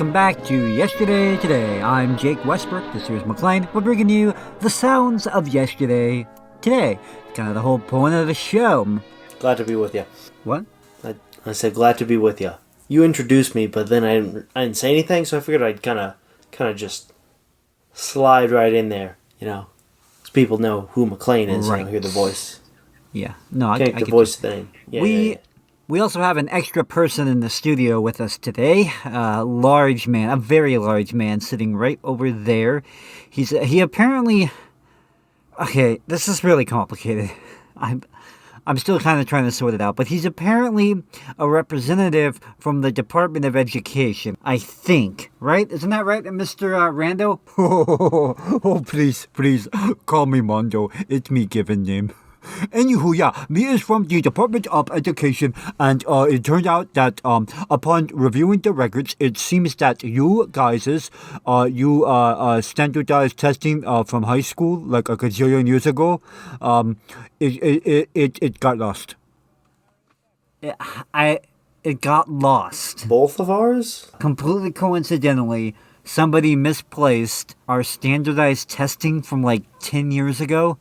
welcome back to Yesterday Today. I'm Jake Westbrook, this here's McLean. We're bringing you the sounds of yesterday today. Kind of the whole point of the show. Glad to be with you. What? I said glad to be with you. You introduced me, but then I didn't say anything, so I figured I'd kind of just slide right in there, so people know who McLean is, right. And hear the voice. Yeah, no, I get the voice of the name. Yeah, We also have an extra person in the studio with us today. A very large man sitting right over there. He apparently... Okay, this is really complicated. I'm still kind of trying to sort it out, but he's apparently a representative from the Department of Education, I think, right? Isn't that right, Mr. Rando? Oh, please, call me Mondo. It's me given name. Anywho, yeah, me is from the Department of Education, and it turned out that upon reviewing the records, it seems that you guys' standardized testing from high school, like a gazillion years ago, it got lost. It got lost. Both of ours? Completely coincidentally, somebody misplaced our standardized testing from like 10 years ago.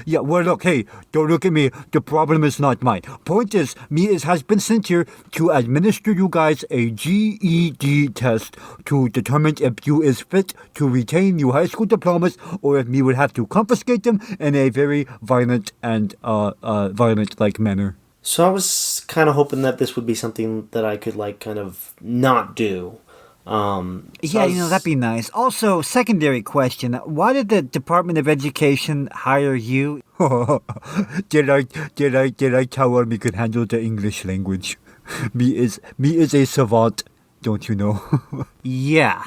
Yeah, well, look, hey, don't look at me. The problem is not mine. Point is, has been sent here to administer you guys a GED test to determine if you is fit to retain your high school diplomas or if me would have to confiscate them in a very violent and violent-like manner. So I was kind of hoping that this would be something that I could, kind of not do. That'd be nice. Also, secondary question. Why did the Department of Education hire you? Did I tell them you could handle the English language? Me is a savant, don't you know? Yeah.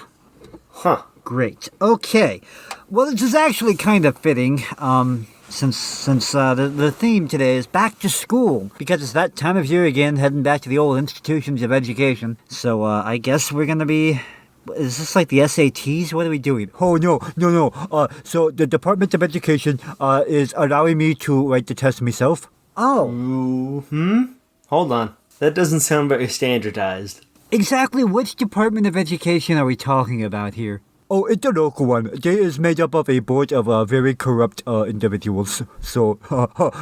Huh. Great. Okay. Well, this is actually kind of fitting, since the theme today is back to school, because it's that time of year again, heading back to the old institutions of education. So I guess we're gonna be... Is this like the SATs? What are we doing? Oh, no. So the Department of Education is allowing me to write the test myself. Oh. Hold on. That doesn't sound very standardized. Exactly which Department of Education are we talking about here? Oh, it's a local one. It is made up of a board of very corrupt individuals. So,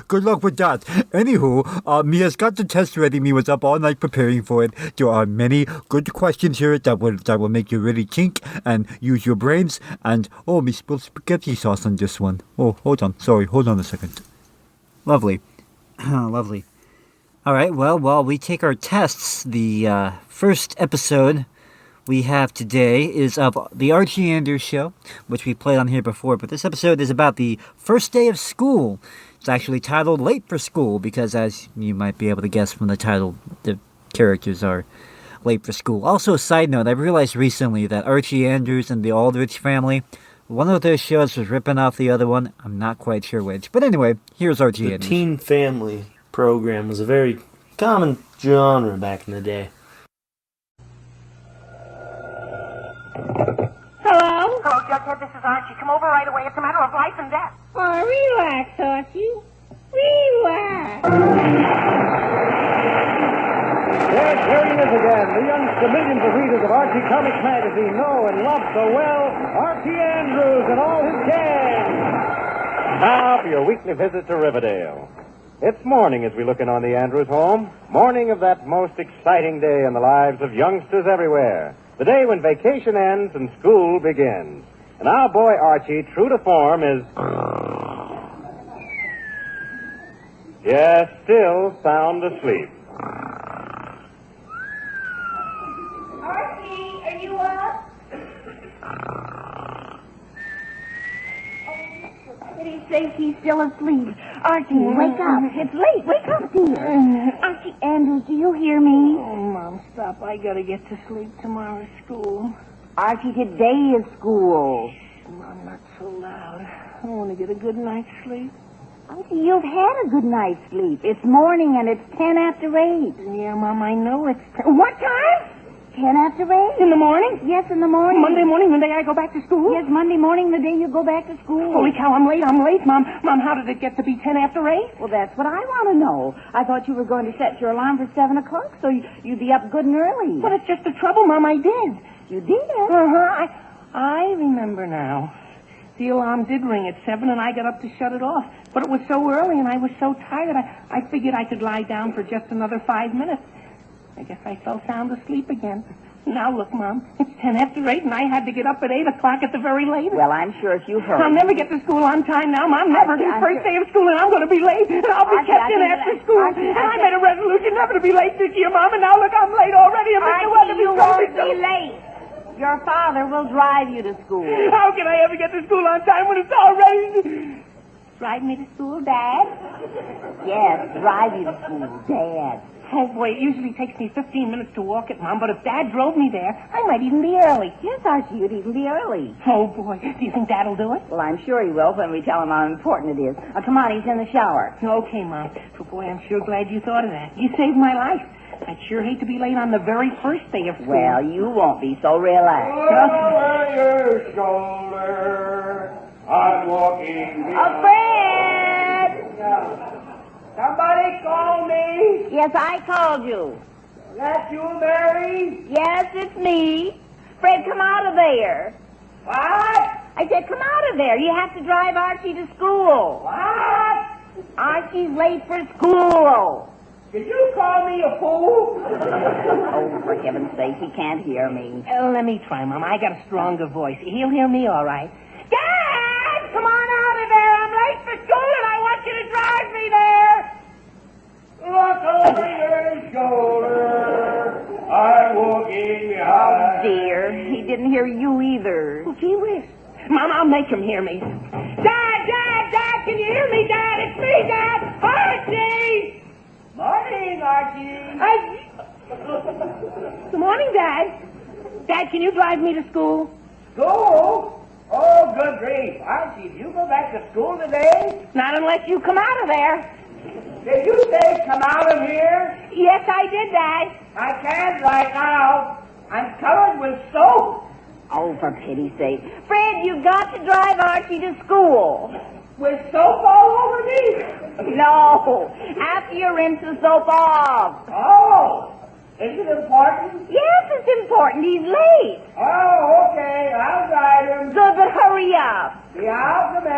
good luck with that. Anywho, Mia's got the test ready. Me was up all night preparing for it. There are many good questions here that will make you really think and use your brains. And, me spilled spaghetti sauce on this one. Oh, hold on. Sorry, hold on a second. Lovely. Lovely. All right, well, while we take our tests, the first episode we have today is of the Archie Andrews show, which we played on here before, but this episode is about the first day of school. It's actually titled Late for School, because as you might be able to guess from the title, the characters are late for school. Also, a side note, I realized recently that Archie Andrews and the Aldrich family, one of their shows was ripping off the other one. I'm not quite sure which. But anyway, here's Archie Andrews. The teen family program was a very common genre back in the day. Hello? Hello, Jughead, this is Archie. Come over right away. It's a matter of life and death. Oh, relax, Archie. Relax. Yes, here he is again, the youngster millions of readers of Archie Comics magazine know and love so well, Archie Andrews and all his gang. Now for your weekly visit to Riverdale. It's morning as we look in on the Andrews home. Morning of that most exciting day in the lives of youngsters everywhere. The day when vacation ends and school begins. And our boy Archie, true to form, is... Yes, still sound asleep. Archie, are you up? Did he say he's still asleep? Archie, wake up. It's late. Wake up, dear. Archie Andrews, do you hear me? Oh, Mom, stop. I gotta get to sleep. Tomorrow's school. Archie, today is school. Mom, not so loud. I want to get a good night's sleep. Archie, you've had a good night's sleep. It's morning and it's 10 after 8. Yeah, Mom, I know it's... What time? 8:10. In the morning? Yes, in the morning. Monday morning, the day I go back to school? Yes, Monday morning, the day you go back to school. Holy cow, I'm late, Mom. Mom, how did it get to be 8:10? Well, that's what I want to know. I thought you were going to set your alarm for 7 o'clock, so you'd be up good and early. But it's just the trouble, Mom, I did. You did? Uh-huh, I remember now. The alarm did ring at 7, and I got up to shut it off. But it was so early, and I was so tired, I figured I could lie down for just another 5 minutes. I guess I fell sound asleep again. Now, look, Mom, it's 8:10, and I had to get up at 8 o'clock at the very latest. Well, I'm sure if you hurry. I'll never get to school on time now, Mom. Never. First day of school, and I'm going to be late, and I'll be kept in after school. And I made a resolution never to be late this year, Mom, and now, look, I'm late already. And Mr. Weatherby you won't be late. Your father will drive you to school. How can I ever get to school on time when it's already... Drive me to school, Dad? Yes, drive you to school, Dad. Oh, boy, it usually takes me 15 minutes to walk it, Mom, but if Dad drove me there, I might even be early. Yes, Archie, you'd even be early. Oh, boy, do you think Dad'll do it? Well, I'm sure he will when we tell him how important it is. Come on, he's in the shower. Okay, Mom. But, boy, I'm sure glad you thought of that. You saved my life. I'd sure hate to be late on the very first day of school. Well, you won't be, so relax. Over your shoulder, I'm walking behind. Fred! Somebody call me. Yes, I called you. That you, Mary? Yes, it's me. Fred, come out of there. What? I said, come out of there. You have to drive Archie to school. What? Archie's late for school. Did you call me a fool? Oh, for heaven's sake, he can't hear me. Let me try, Mom. I got a stronger voice. He'll hear me all right. Dad! Come on out of there. I'm late for school, and I want you to drive me there. Look over your shoulder. I'm walking behind. Oh, dear. He didn't hear you either. Well, gee whiz. Mom, I'll make him hear me. Dad, can you hear me, Dad? It's me, Dad. Archie! Morning, Archie. Good morning, Dad. Dad, can you drive me to school? School? Oh, good grief. Archie, did you go back to school today? Not unless you come out of there. Did you say come out of here? Yes, I did, Dad. I can't right now. I'm covered with soap. Oh, for pity's sake. Fred, you've got to drive Archie to school. With soap all over me? No, after you rinse the soap off. Oh, is it important? Yes, it's important. He's late. Oh, okay. I'll drive him. Good, but hurry up. Be out in a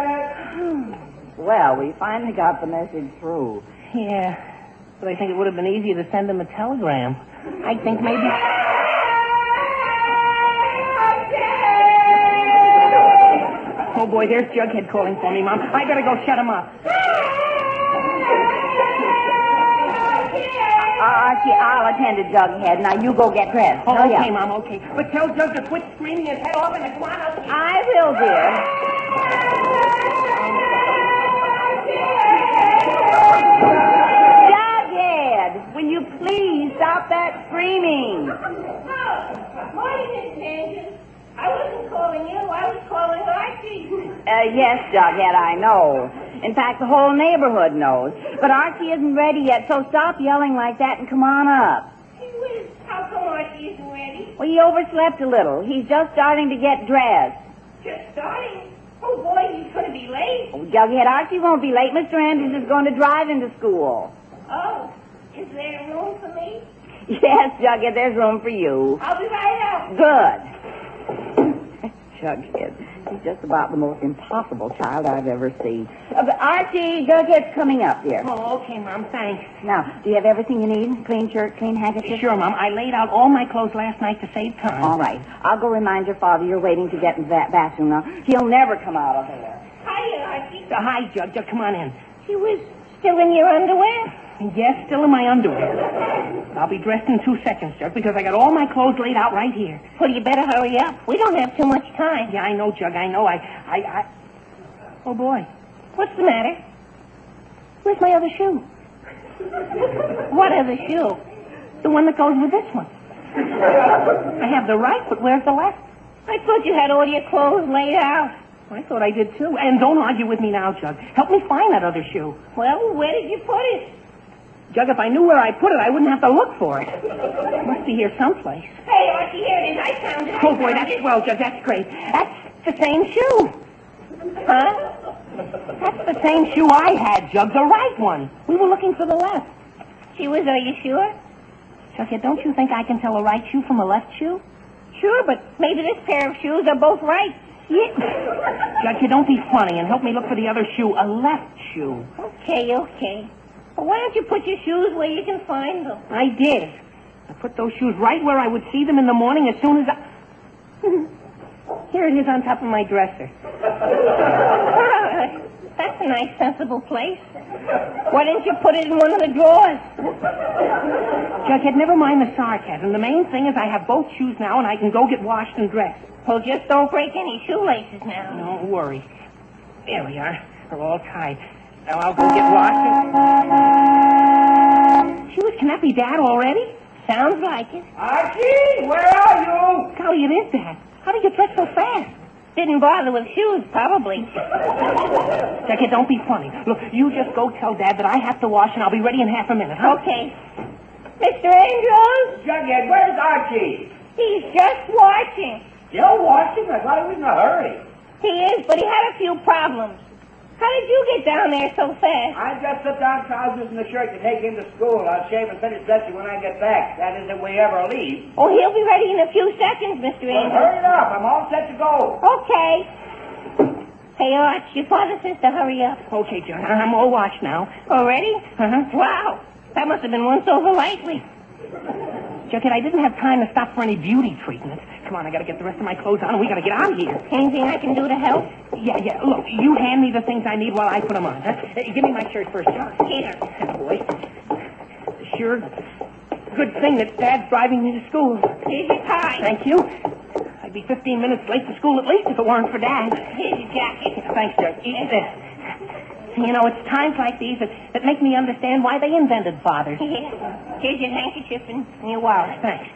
minute. Well, we finally got the message through. Yeah, but I think it would have been easier to send him a telegram. I think maybe... Oh, boy, there's Jughead calling for me, Mom. I better go shut him up. Archie, I'll attend to Jughead. Now, you go get dressed. Oh, Hurry okay, up. Mom, okay. But tell Jug to quit screaming his head off and to come on out. I will, dear. Jughead, will you please stop that screaming? Morning, Miss Tangent. I wasn't calling you. I was calling Archie. Yes, Jughead, I know. In fact, the whole neighborhood knows. But Archie isn't ready yet, so stop yelling like that and come on up. Gee whiz, how come Archie isn't ready? Well, he overslept a little. He's just starting to get dressed. Just starting. Oh, boy, he's going to be late. Oh, Jughead, Archie won't be late. Mr. Andrews is going to drive him to school. Oh, is there room for me? Yes, Jughead, there's room for you. I'll be right out. Good. Jughead, he's just about the most impossible child I've ever seen. Archie, Jughead's coming up, dear. Oh, okay, Mom, thanks. Now, do you have everything you need? Clean shirt, clean handkerchief? Sure, Mom. I laid out all my clothes last night to save time. All right. I'll go remind your father you're waiting to get in that bathroom now. He'll never come out of there. Hiya, Archie. Hi, Jug. Jug, come on in. She was still in your underwear? Yes, still in my underwear. I'll be dressed in 2 seconds, Jug, because I got all my clothes laid out right here. Well, you better hurry up. We don't have too much time. Yeah, I know, Jug. I know. Oh, boy. What's the matter? Where's my other shoe? What other shoe? The one that goes with this one. I have the right, but where's the left? I thought you had all your clothes laid out. I thought I did, too. And don't argue with me now, Jug. Help me find that other shoe. Well, where did you put it? Jug, if I knew where I put it, I wouldn't have to look for it. It must be here someplace. Hey, Archie, here it is. I found it. Oh, boy, that's swell, Jug. That's great. That's the same shoe. Huh? That's the same shoe I had, Jug. The right one. We were looking for the left. She was, are you sure? Jughead, don't you think I can tell a right shoe from a left shoe? Sure, but maybe this pair of shoes are both right. Yeah. Jughead, don't be funny and help me look for the other shoe, a left shoe. Okay. Well, why don't you put your shoes where you can find them? I did. I put those shoes right where I would see them in the morning as soon as I... Here it is on top of my dresser. That's a nice, sensible place. Why didn't you put it in one of the drawers? Jughead, never mind the sarcasm. The main thing is I have both shoes now and I can go get washed and dressed. Well, just don't break any shoelaces now. Don't worry. There we are. They're all tied. Now I'll go get washed and... Shoes, can that be Dad already? Sounds like it. Archie, where are you? Golly, it is Dad. How did you dress so fast? Didn't bother with shoes, probably. Jughead, don't be funny. Look, you just go tell Dad that I have to wash and I'll be ready in half a minute, huh? Okay. Mr. Andrews? Jughead, where's Archie? He's just watching. Still watching? I thought he was in a hurry. He is, but he had a few problems. How did you get down there so fast? I just slipped on trousers and the shirt to take him to school. I'll shave and finish dressing when I get back. That is, if we ever leave. Oh, he'll be ready in a few seconds, Mr. Well, Andrews. hurry it up. I'm all set to go. Okay. Hey, Arch, your father says to hurry up. Okay, Jug, I'm all washed now. Already? Uh-huh. Wow. That must have been once over lightly. Jughead, I didn't have time to stop for any beauty treatment. Come on, I gotta get the rest of my clothes on and we gotta get out of here. Anything I can do to help? Yeah. Look, you hand me the things I need while I put them on. Huh? Give me my shirt first, John. Here. Boy. Sure. Good thing that Dad's driving me to school. Here's your tie. Thank you. I'd be 15 minutes late to school at least if it weren't for Dad. Here's your jacket. Thanks, Jug. Eat this. You know, it's times like these that make me understand why they invented fathers. Here. Here's your handkerchief and your wallet. Thanks.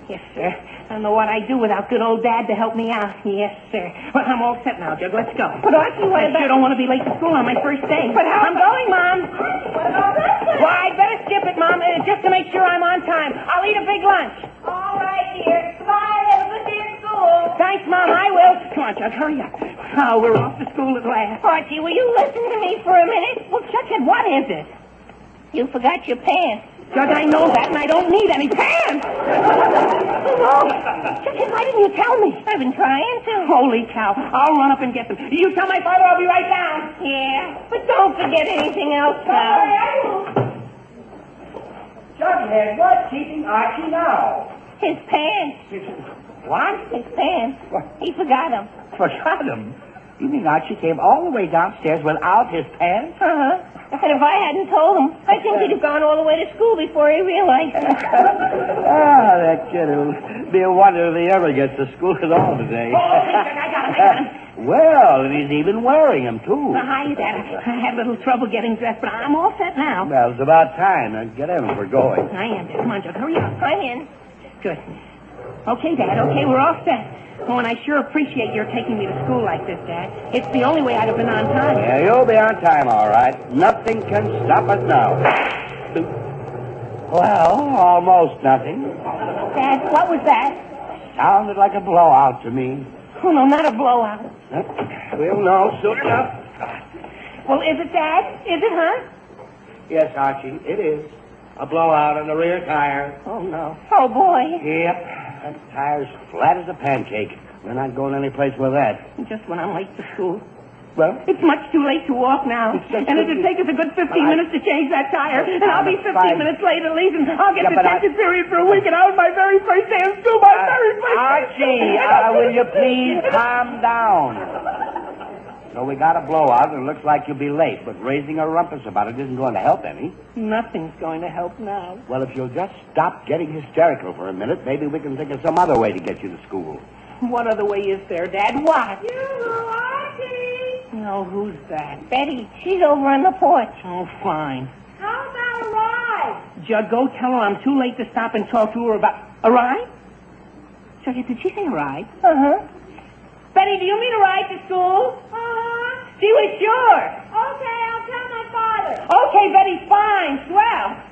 Yes, sir. I don't know what I'd do without good old Dad to help me out. Yes, sir. Well, I'm all set now, Jug. Let's go. But Archie, what I about... sure don't want to be late to school on my first day. But how... I'm going, Mom. What about breakfast? Well, I'd better skip it, Mom, just to make sure I'm on time. I'll eat a big lunch. All right, dear. Goodbye. Have a good day at school. Thanks, Mom. I will. Come on, Jug. Hurry up. Oh, we're off to school at last. Archie, will you listen to me for a minute? Well, Jughead, what is it? You forgot your pants. Jug, I know that, and I don't need any pants. Oh, Jughead, why didn't you tell me? I've been trying to. Holy cow. I'll run up and get them. You tell my father I'll be right down. Yeah, but don't forget anything else now. Jughead, what's keeping Archie now? His pants. What? His pants. He forgot them. Forgot him? You mean Archie came all the way downstairs without his pants? Uh-huh. And if I hadn't told him, I think he'd have gone all the way to school before he realized it. That kid will be a wonder if he ever gets to school at all today. Oh, I got him. Well, and he's even wearing them, too. Hi, Dad. I had a little trouble getting dressed, but I'm all set now. Well, it's about time. Now, get in. We're going. I am, Dad. Come on, Jug. Hurry up. I'm in. Good. Okay, Dad. Okay, we're all set. Oh, and I sure appreciate your taking me to school like this, Dad. It's the only way I'd have been on time. Yeah, you'll be on time, all right. Nothing can stop us now. Well, almost nothing. Dad, what was that? Sounded like a blowout to me. Oh, no, not a blowout. We'll know soon enough. Well, is it, Dad? Is it, huh? Yes, Archie, it is. A blowout on the rear tire. Oh, no. Oh, boy. Yep. That tire's flat as a pancake. We're not going any place with that. Just when I'm late for school. Well, It's much too late to walk now. It's just And it'll take us a good 15 minutes to change that tire. And I'll be 15 Fine. minutes late at least. And I'll get Yeah, but detention period for a week. And I'll my very first day of school. My very first Archie, will you please calm down? So we got a blowout, and it looks like you'll be late. But raising a rumpus about it isn't going to help any. Nothing's going to help now. Well, if you'll just stop getting hysterical for a minute, maybe we can think of some other way to get you to school. What other way is there, Dad? What? Archie! No, who's that? Betty, she's over on the porch. Oh, fine. How about a ride? Jug, go tell her I'm too late to stop and talk to her about... A ride? Jug, did she say a ride? Uh-huh. Betty, do you mean a ride to school? Uh-huh. She was sure. Okay, I'll tell my father. together. Okay, Betty, fine. Swell.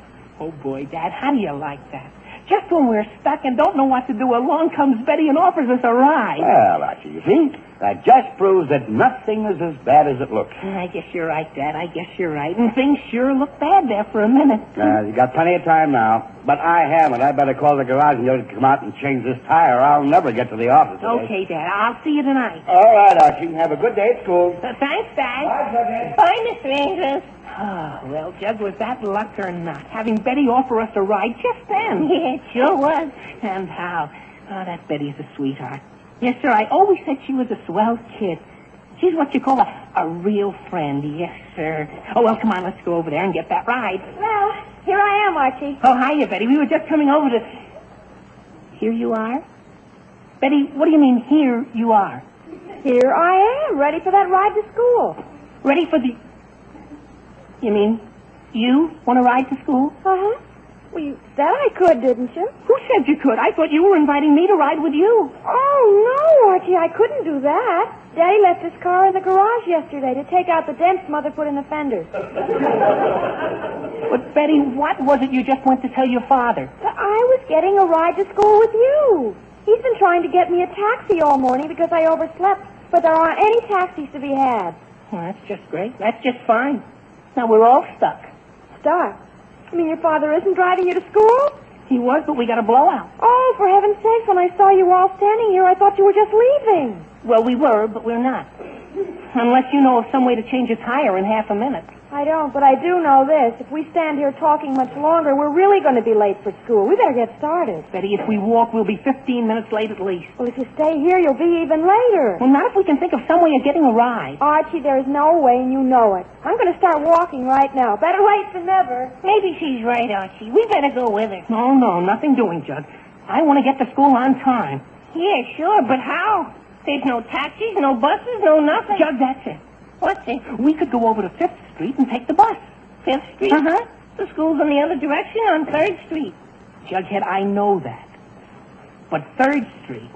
Oh, boy, Dad, how do you like that? Just when we're stuck and don't know what to do, along comes Betty and offers us a ride. Well, Archie, you see, that just proves that nothing is as bad as it looks. I guess you're right, Dad. I guess you're right. And things sure look bad there for a minute. You got plenty of time now. But I haven't. I better call the garage and you'll come out and change this tire. I'll never get to the office today. Okay, Dad. I'll see you tonight. All right, Archie. Have a good day at school. Thanks, Dad. Bye, Bye, Mr. Andrews. Oh, well, Jug, was that luck or not? Having Betty offer us a ride just then. Yeah, it sure was. And how? Oh, that Betty's a sweetheart. Yes, sir, I always said she was a swell kid. She's what you call a real friend. Yes, sir. Oh, well, come on, let's go over there and get that ride. Well, here I am, Archie. Oh, hiya, Betty. We were just coming over to... Here you are? Betty, what do you mean, here you are? Here I am, ready for that ride to school. Ready for the... You mean, you want to ride to school? Uh-huh. Well, you said I could, didn't you? Who said you could? I thought you were inviting me to ride with you. Oh, no, Archie, I couldn't do that. Daddy left his car in the garage yesterday to take out the dents Mother put in the fenders. But, Betty, what was it you just went to tell your father? I was getting a ride to school with you. He's been trying to get me a taxi all morning because I overslept, but there aren't any taxis to be had. Well, that's just great. That's just fine. Now, we're all stuck. Stuck? You mean your father isn't driving you to school? He was, but we got a blowout. Oh, for heaven's sake, when I saw you all standing here, I thought you were just leaving. Well, we were, but we're not. Unless you know of some way to change a tire in half a minute. I don't, but I do know this. If we stand here talking much longer, we're really going to be late for school. We better get started. Betty, if we walk, we'll be 15 minutes late at least. Well, if you stay here, you'll be even later. Well, not if we can think of some way of getting a ride. Archie, there's no way, and you know it. I'm going to start walking right now. Better late than never. Maybe she's right, Archie. We better go with her. No, nothing doing, Jug. I want to get to school on time. Yeah, sure, but how? There's no taxis, no buses, no nothing. Jug, that's it. What's it? We could go over to 5th Street and take the bus. 5th Street? Uh-huh. The school's in the other direction on 3rd Street. Jughead, I know that. But 3rd Street,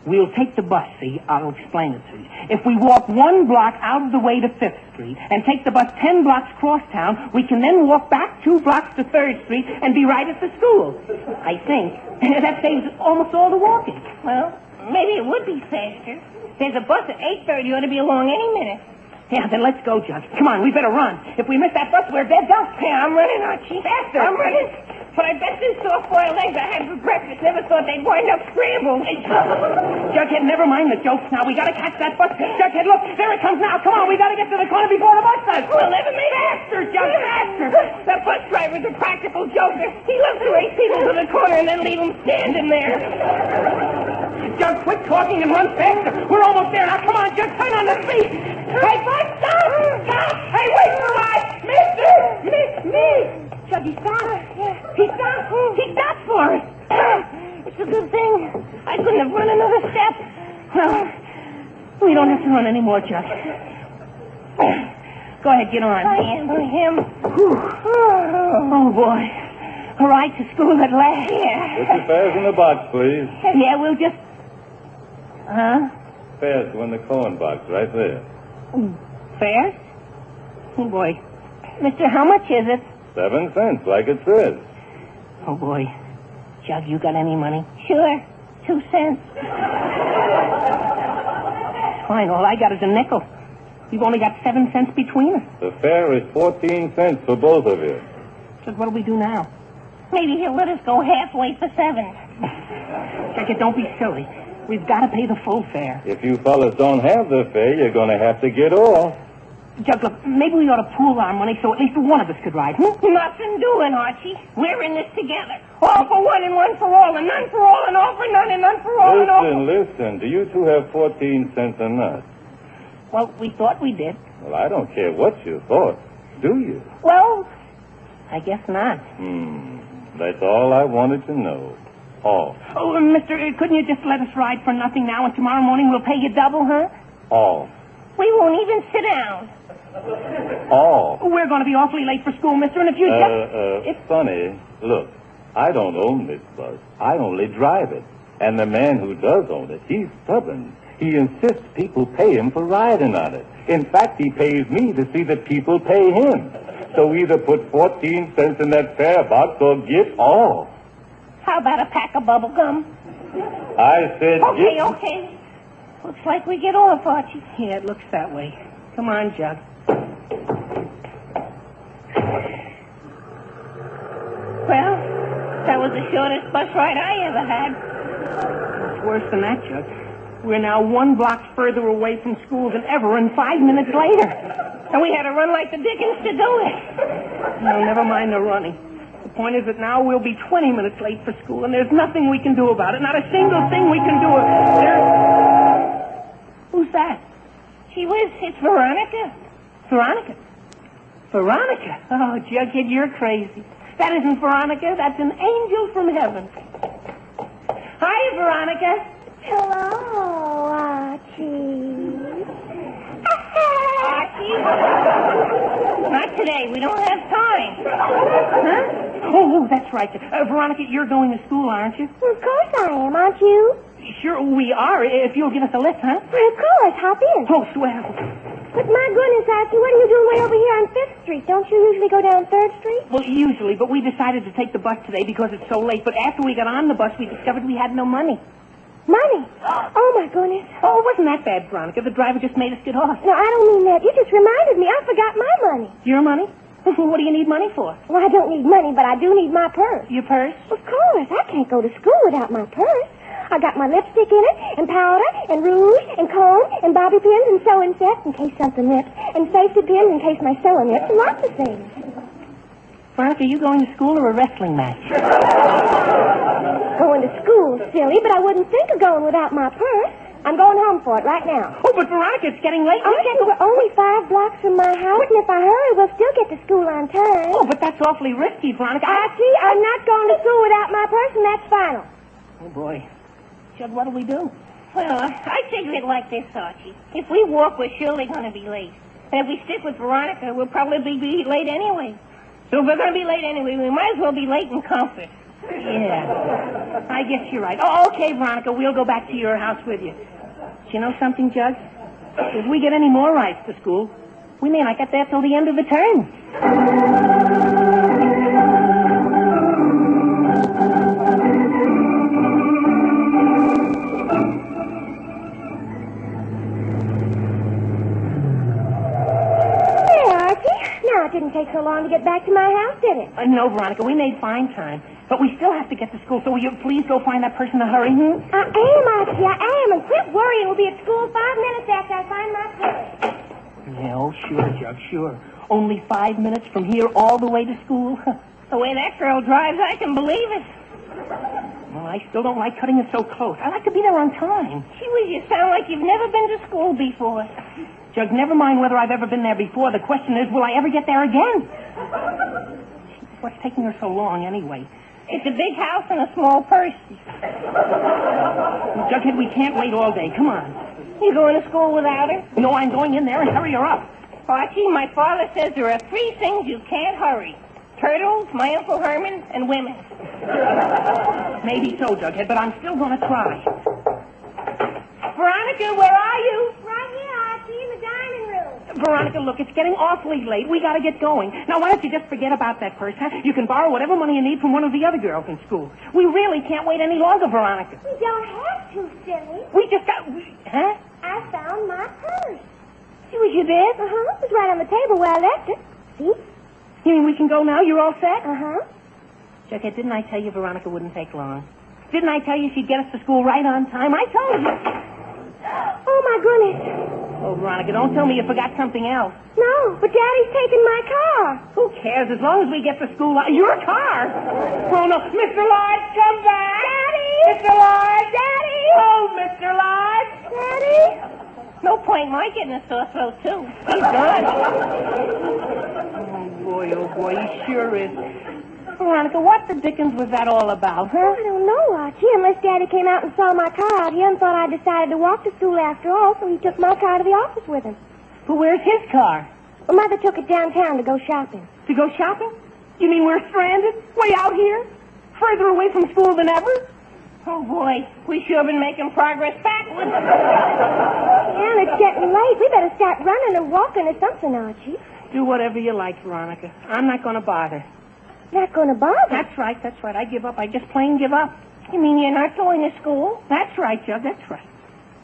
we'll take the bus, see? I'll explain it to you. If we walk 1 block out of the way to 5th Street and take the bus 10 blocks cross town, we can then walk back 2 blocks to 3rd Street and be right at the school. I think. That saves almost all the walking. Well, maybe it would be faster. There's a bus at 8:30. Ought to be along any minute. Yeah, then let's go, Judge. Come on, we better run. If we miss that bus, we're dead done. Yeah, I'm running, Archie. Faster. I'm running. But I bet these soft-boiled eggs I had for breakfast never thought they'd wind up scrambled. Jughead, never mind the jokes now. We gotta catch that bus. Jughead, look, there it comes now. Come on, we gotta get to the corner before the bus does. We'll never make it. Faster, Jug, faster. That bus driver's a practical joker. He loves to race people to the corner and then leave them standing there. Jug, quit talking and run faster. We're almost there. Now, come on, Jug, turn on the speed. Hey, bus, stop! Stop! Hey, wait for us! Mister! Miss me! Jug, he stopped. He stopped. He stopped for us. It's a good thing. I couldn't have run another step. Well, we don't have to run anymore, Jug. Go ahead, get on. I am. Oh, boy. A ride to school at last. Yeah. Put your fares in the box, please. Yeah, we'll just... Huh? Fares go in the coin box right there. Fares? Oh, boy. Mister, how much is it? 7 cents, like it says. Oh, boy. Jug, you got any money? Sure. 2 cents. Fine, all I got is a nickel. We've only got 7 cents between us. The fare is 14 cents for both of you. Jug, what'll we do now? Maybe he'll let us go halfway for 7. Jug, don't be silly. We've got to pay the full fare. If you fellas don't have the fare, you're going to have to get off. Jug, look, maybe we ought to pool our money so at least one of us could ride. Nothing doing, Archie. We're in this together. All for one and one for all, and none for all, and all for none, and none for all, and all for... Listen. Do you two have 14 cents or not? Well, we thought we did. Well, I don't care what you thought. Do you? Well, I guess not. That's all I wanted to know. All. Oh, mister, couldn't you just let us ride for nothing now, and tomorrow morning we'll pay you double, huh? All. We won't even sit down. All. We're going to be awfully late for school, mister, and if you just... Funny. Look, I don't own this bus. I only drive it. And the man who does own it, he's stubborn. He insists people pay him for riding on it. In fact, he pays me to see that people pay him. So either put 14 cents in that fare box or get off. How about a pack of bubble gum? I said Okay, get... okay. Looks like we get off, Archie. Yeah, it looks that way. Come on, Jug. Well, that was the shortest bus ride I ever had. It's worse than that, Jug. We're now 1 block further away from school than ever, and 5 minutes later. And we had to run like the dickens to do it. No, never mind the running. The point is that now we'll be 20 minutes late for school, and there's nothing we can do about it. Not a single thing we can do. Who's that? Gee whiz, it's Veronica. Veronica. Veronica? Oh, Jughead, you're crazy. That isn't Veronica. That's an angel from heaven. Hi, Veronica. Hello, Archie. Archie? Not today. We don't have time. Huh? Oh, that's right. Veronica, you're going to school, aren't you? Well, of course I am, aren't you? Sure, we are, if you'll give us a lift, huh? Well, of course. Hop in. Oh, swell. But my goodness, Archie, what are you doing way over here on 5th Street? Don't you usually go down 3rd Street? Well, usually, but we decided to take the bus today because it's so late. But after we got on the bus, we discovered we had no money. Money? Oh, my goodness. Oh, it wasn't that bad, Veronica. The driver just made us get off. No, I don't mean that. You just reminded me. I forgot my money. Your money? What do you need money for? Well, I don't need money, but I do need my purse. Your purse? Of course. I can't go to school without my purse. I got my lipstick in it, and powder, and rouge, and comb, and bobby pins, and sewing sets in case something rips, and safety pins in case my sewing rips, and lots of things. Veronica, are you going to school or a wrestling match? Going to school, silly, but I wouldn't think of going without my purse. I'm going home for it right now. Oh, but Veronica, it's getting late. Archie, we're only 5 blocks from my house, and if I hurry, we'll still get to school on time. Oh, but that's awfully risky, Veronica. Archie, I'm not going to school without my purse, and that's final. Oh, boy. Jud, what'll we do? Well, I figure it like this, Archie. If we walk, we're surely going to be late. And if we stick with Veronica, we'll probably be late anyway. So if we're going to be late anyway, we might as well be late in comfort. Yeah. I guess you're right. Oh, okay, Veronica, we'll go back to your house with you. Do you know something, Jud? If we get any more rides to school, we may not get there till the end of the term. It didn't take so long to get back to my house, did it? No, Veronica, we made fine time. But we still have to get to school, so will you please go find that person in a hurry? I am, Archie, I am. And quit worrying. We'll be at school 5 minutes after I find my purse. Yeah, oh, sure, Jug, sure. Only 5 minutes from here all the way to school? The way that girl drives, I can believe it. Well, I still don't like cutting it so close. I like to be there on time. Gee whiz, you sound like you've never been to school before. Jug, never mind whether I've ever been there before. The question is, will I ever get there again? What's taking her so long, anyway? It's a big house and a small purse. Jughead, we can't wait all day. Come on. You going to school without her? No, I'm going in there and hurry her up. Archie, my father says there are 3 things you can't hurry. Turtles, my Uncle Herman, and women. Maybe so, Jughead, but I'm still going to try. Veronica, where are you? Right here, Archie, in the dining room. Veronica, look, it's getting awfully late. We got to get going. Now, why don't you just forget about that purse, huh? You can borrow whatever money you need from one of the other girls in school. We really can't wait any longer, Veronica. We don't have to, silly. We just got... Huh? I found my purse. See what you did? Uh-huh. It was right on the table where I left it. See? You mean we can go now? You're all set? Uh-huh. Jughead, didn't I tell you Veronica wouldn't take long? Didn't I tell you she'd get us to school right on time? I told you. Oh, my goodness. Oh, Veronica, don't tell me you forgot something else. No, but Daddy's taking my car. Who cares? As long as we get to school... Your car! Oh, no. Mr. Lodge, come back! Daddy! Mr. Lodge! Daddy! Oh, Mr. Lodge! Daddy! No point in my getting a sore throat, too. He's gone. Oh, boy, he sure is. Veronica, what the dickens was that all about, huh? I don't know, Archie, unless Daddy came out and saw my car out here and thought I decided to walk to school after all, so he took my car to the office with him. But where's his car? Well, Mother took it downtown to go shopping. To go shopping? You mean we're stranded? Way out here? Further away from school than ever? Oh, boy, we sure been making progress backwards. And it's getting late. We better start running or walking or something, Archie. Do whatever you like, Veronica. I'm not going to bother. Not going to bother? That's right. I give up. I just plain give up. You mean you're not going to school? That's right, Jug. That's right.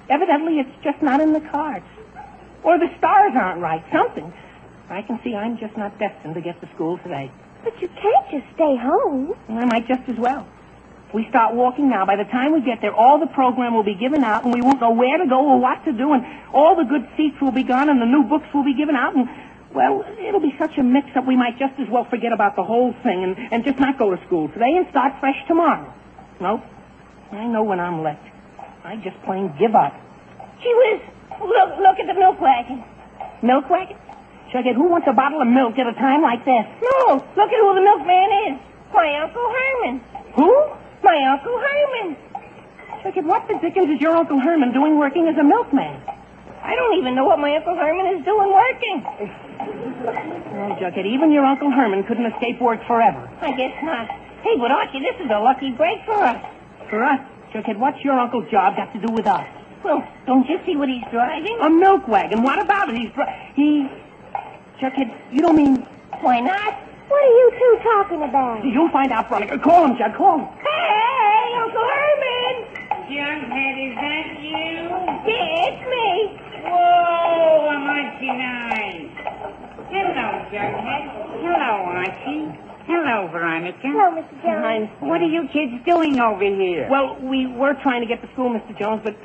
Evidently, it's just not in the cards. Or the stars aren't right. Something. I can see I'm just not destined to get to school today. But you can't just stay home. And I might just as well. If we start walking now, by the time we get there, all the program will be given out, and we won't know where to go or what to do, and all the good seats will be gone, and the new books will be given out, and, well, it'll be such a mix-up we might just as well forget about the whole thing and just not go to school today and start fresh tomorrow. Nope. I know when I'm late. I just plain give up. Gee whiz, look at the milk wagon. Milk wagon? Jughead, who wants a bottle of milk at a time like this? No, look at who the milkman is. My Uncle Herman. Who? My Uncle Herman. Jughead, what the dickens is your Uncle Herman doing working as a milkman? I don't even know what my Uncle Herman is doing working. Oh, Jughead, even your Uncle Herman couldn't escape work forever. I guess not. Hey, but Archie, this is a lucky break for us. For us? Jughead, what's your uncle's job got to do with us? Well, don't you see what he's driving? A milk wagon. What about it? Jughead, you don't mean... Why not? What are you two talking about? You'll find out, Veronica. Call him, Jug. Call him. Hey, Uncle Herman! Jughead, is that you? Yeah, it's me. Whoa, I'm Archie nice. Hello, Jughead. Hello, Archie. Hello, Veronica. Hello, Mr. Jones. What are you kids doing over here? Well, we were trying to get to school, Mr. Jones, but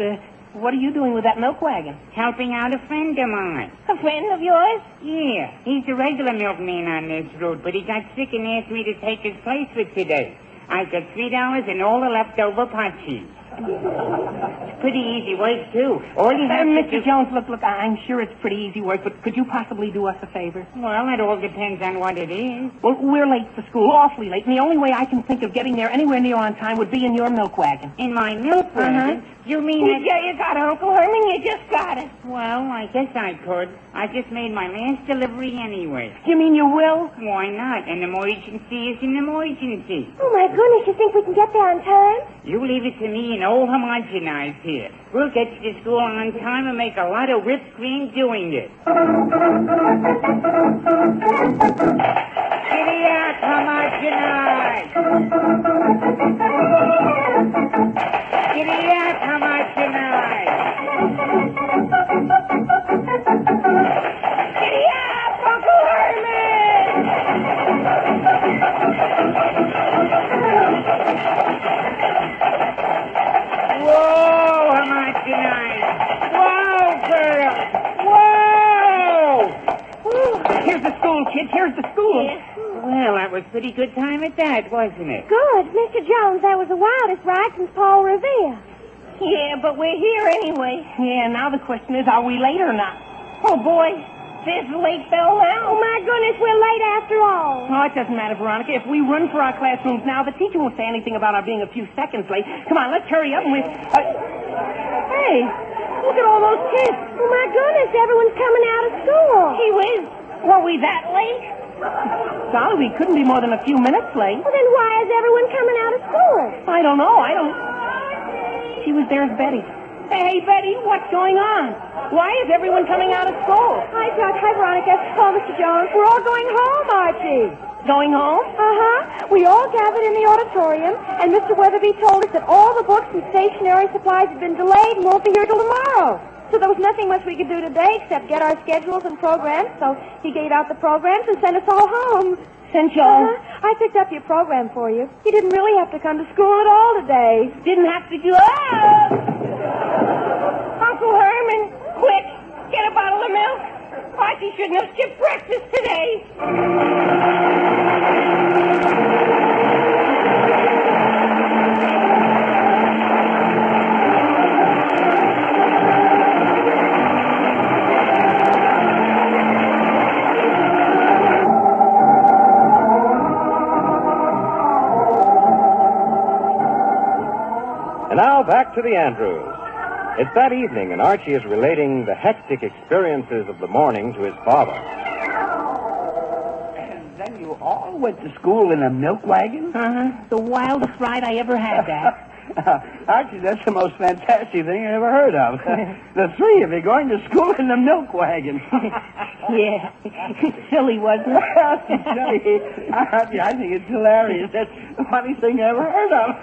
what are you doing with that milk wagon? Helping out a friend of mine. A friend of yours? Yeah, he's a regular milkman on this route, but he got sick and asked me to take his place for today. I've got $3 and all the leftover pot cheese. It's pretty easy work, too. All you have to Mr. do... Jones, look, I'm sure it's pretty easy work, but could you possibly do us a favor? Well, it all depends on what it is. Well, we're late for school, awfully late, and the only way I can think of getting there anywhere near on time would be in your milk wagon. In my milk wagon? You mean that... Yeah, you got it, Uncle Herman. You just got it. Well, I guess I could. I just made my last delivery anyway. You mean you will? Why not? An emergency is an emergency. Oh, my goodness, you think we can get there on time? You leave it to me and old homogenized here. We'll get you to school on time and make a lot of whipped cream doing it. Giddy up, homogenized! Giddy up, homogenized! Giddy up, Uncle Herman! Whoa, homogenized! Whoa, girl! Whoa! Here's the school, kids. Here's the school. Yeah. Well, that was pretty good time at that, wasn't it? Good. Mr. Jones, that was the wildest ride since Paul Revere. Yeah, but we're here anyway. Yeah, now the question is, are we late or not? Oh, boy. There's the late bell now. Oh, my goodness, we're late after all. Oh, it doesn't matter, Veronica. If we run for our classrooms now, the teacher won't say anything about our being a few seconds late. Come on, let's hurry up and Hey, look at all those kids. Oh, my goodness, everyone's coming out of school. Gee whiz. Were we that late? Golly, we couldn't be more than a few minutes late. Well, then why is everyone coming out of school? I don't know. She was there's Betty. Hey, Betty, what's going on? Why is everyone coming out of school? Hi, Doc. Hi, Veronica. Oh, Mr. Jones. We're all going home, Archie. Going home? Uh-huh. We all gathered in the auditorium, and Mr. Weatherby told us that all the books and stationery supplies had been delayed and won't be here till tomorrow. So there was nothing much we could do today except get our schedules and programs, so he gave out the programs and sent us all home. Sent you all? I picked up your program for you. You didn't really have to come to school at all today. Didn't have to do it. Uncle Herman, quick, get a bottle of milk. Archie shouldn't have skipped breakfast today. And now back to the Andrews. It's that evening, and Archie is relating the hectic experiences of the morning to his father. And then you all went to school in a milk wagon? Uh-huh. The wildest ride I ever had, Dad. Archie, that's the most fantastic thing I ever heard of. The three of you going to school in the milk wagon. Yeah. Silly, wasn't it? Silly. Archie, I think it's hilarious. That's the funniest thing I ever heard of.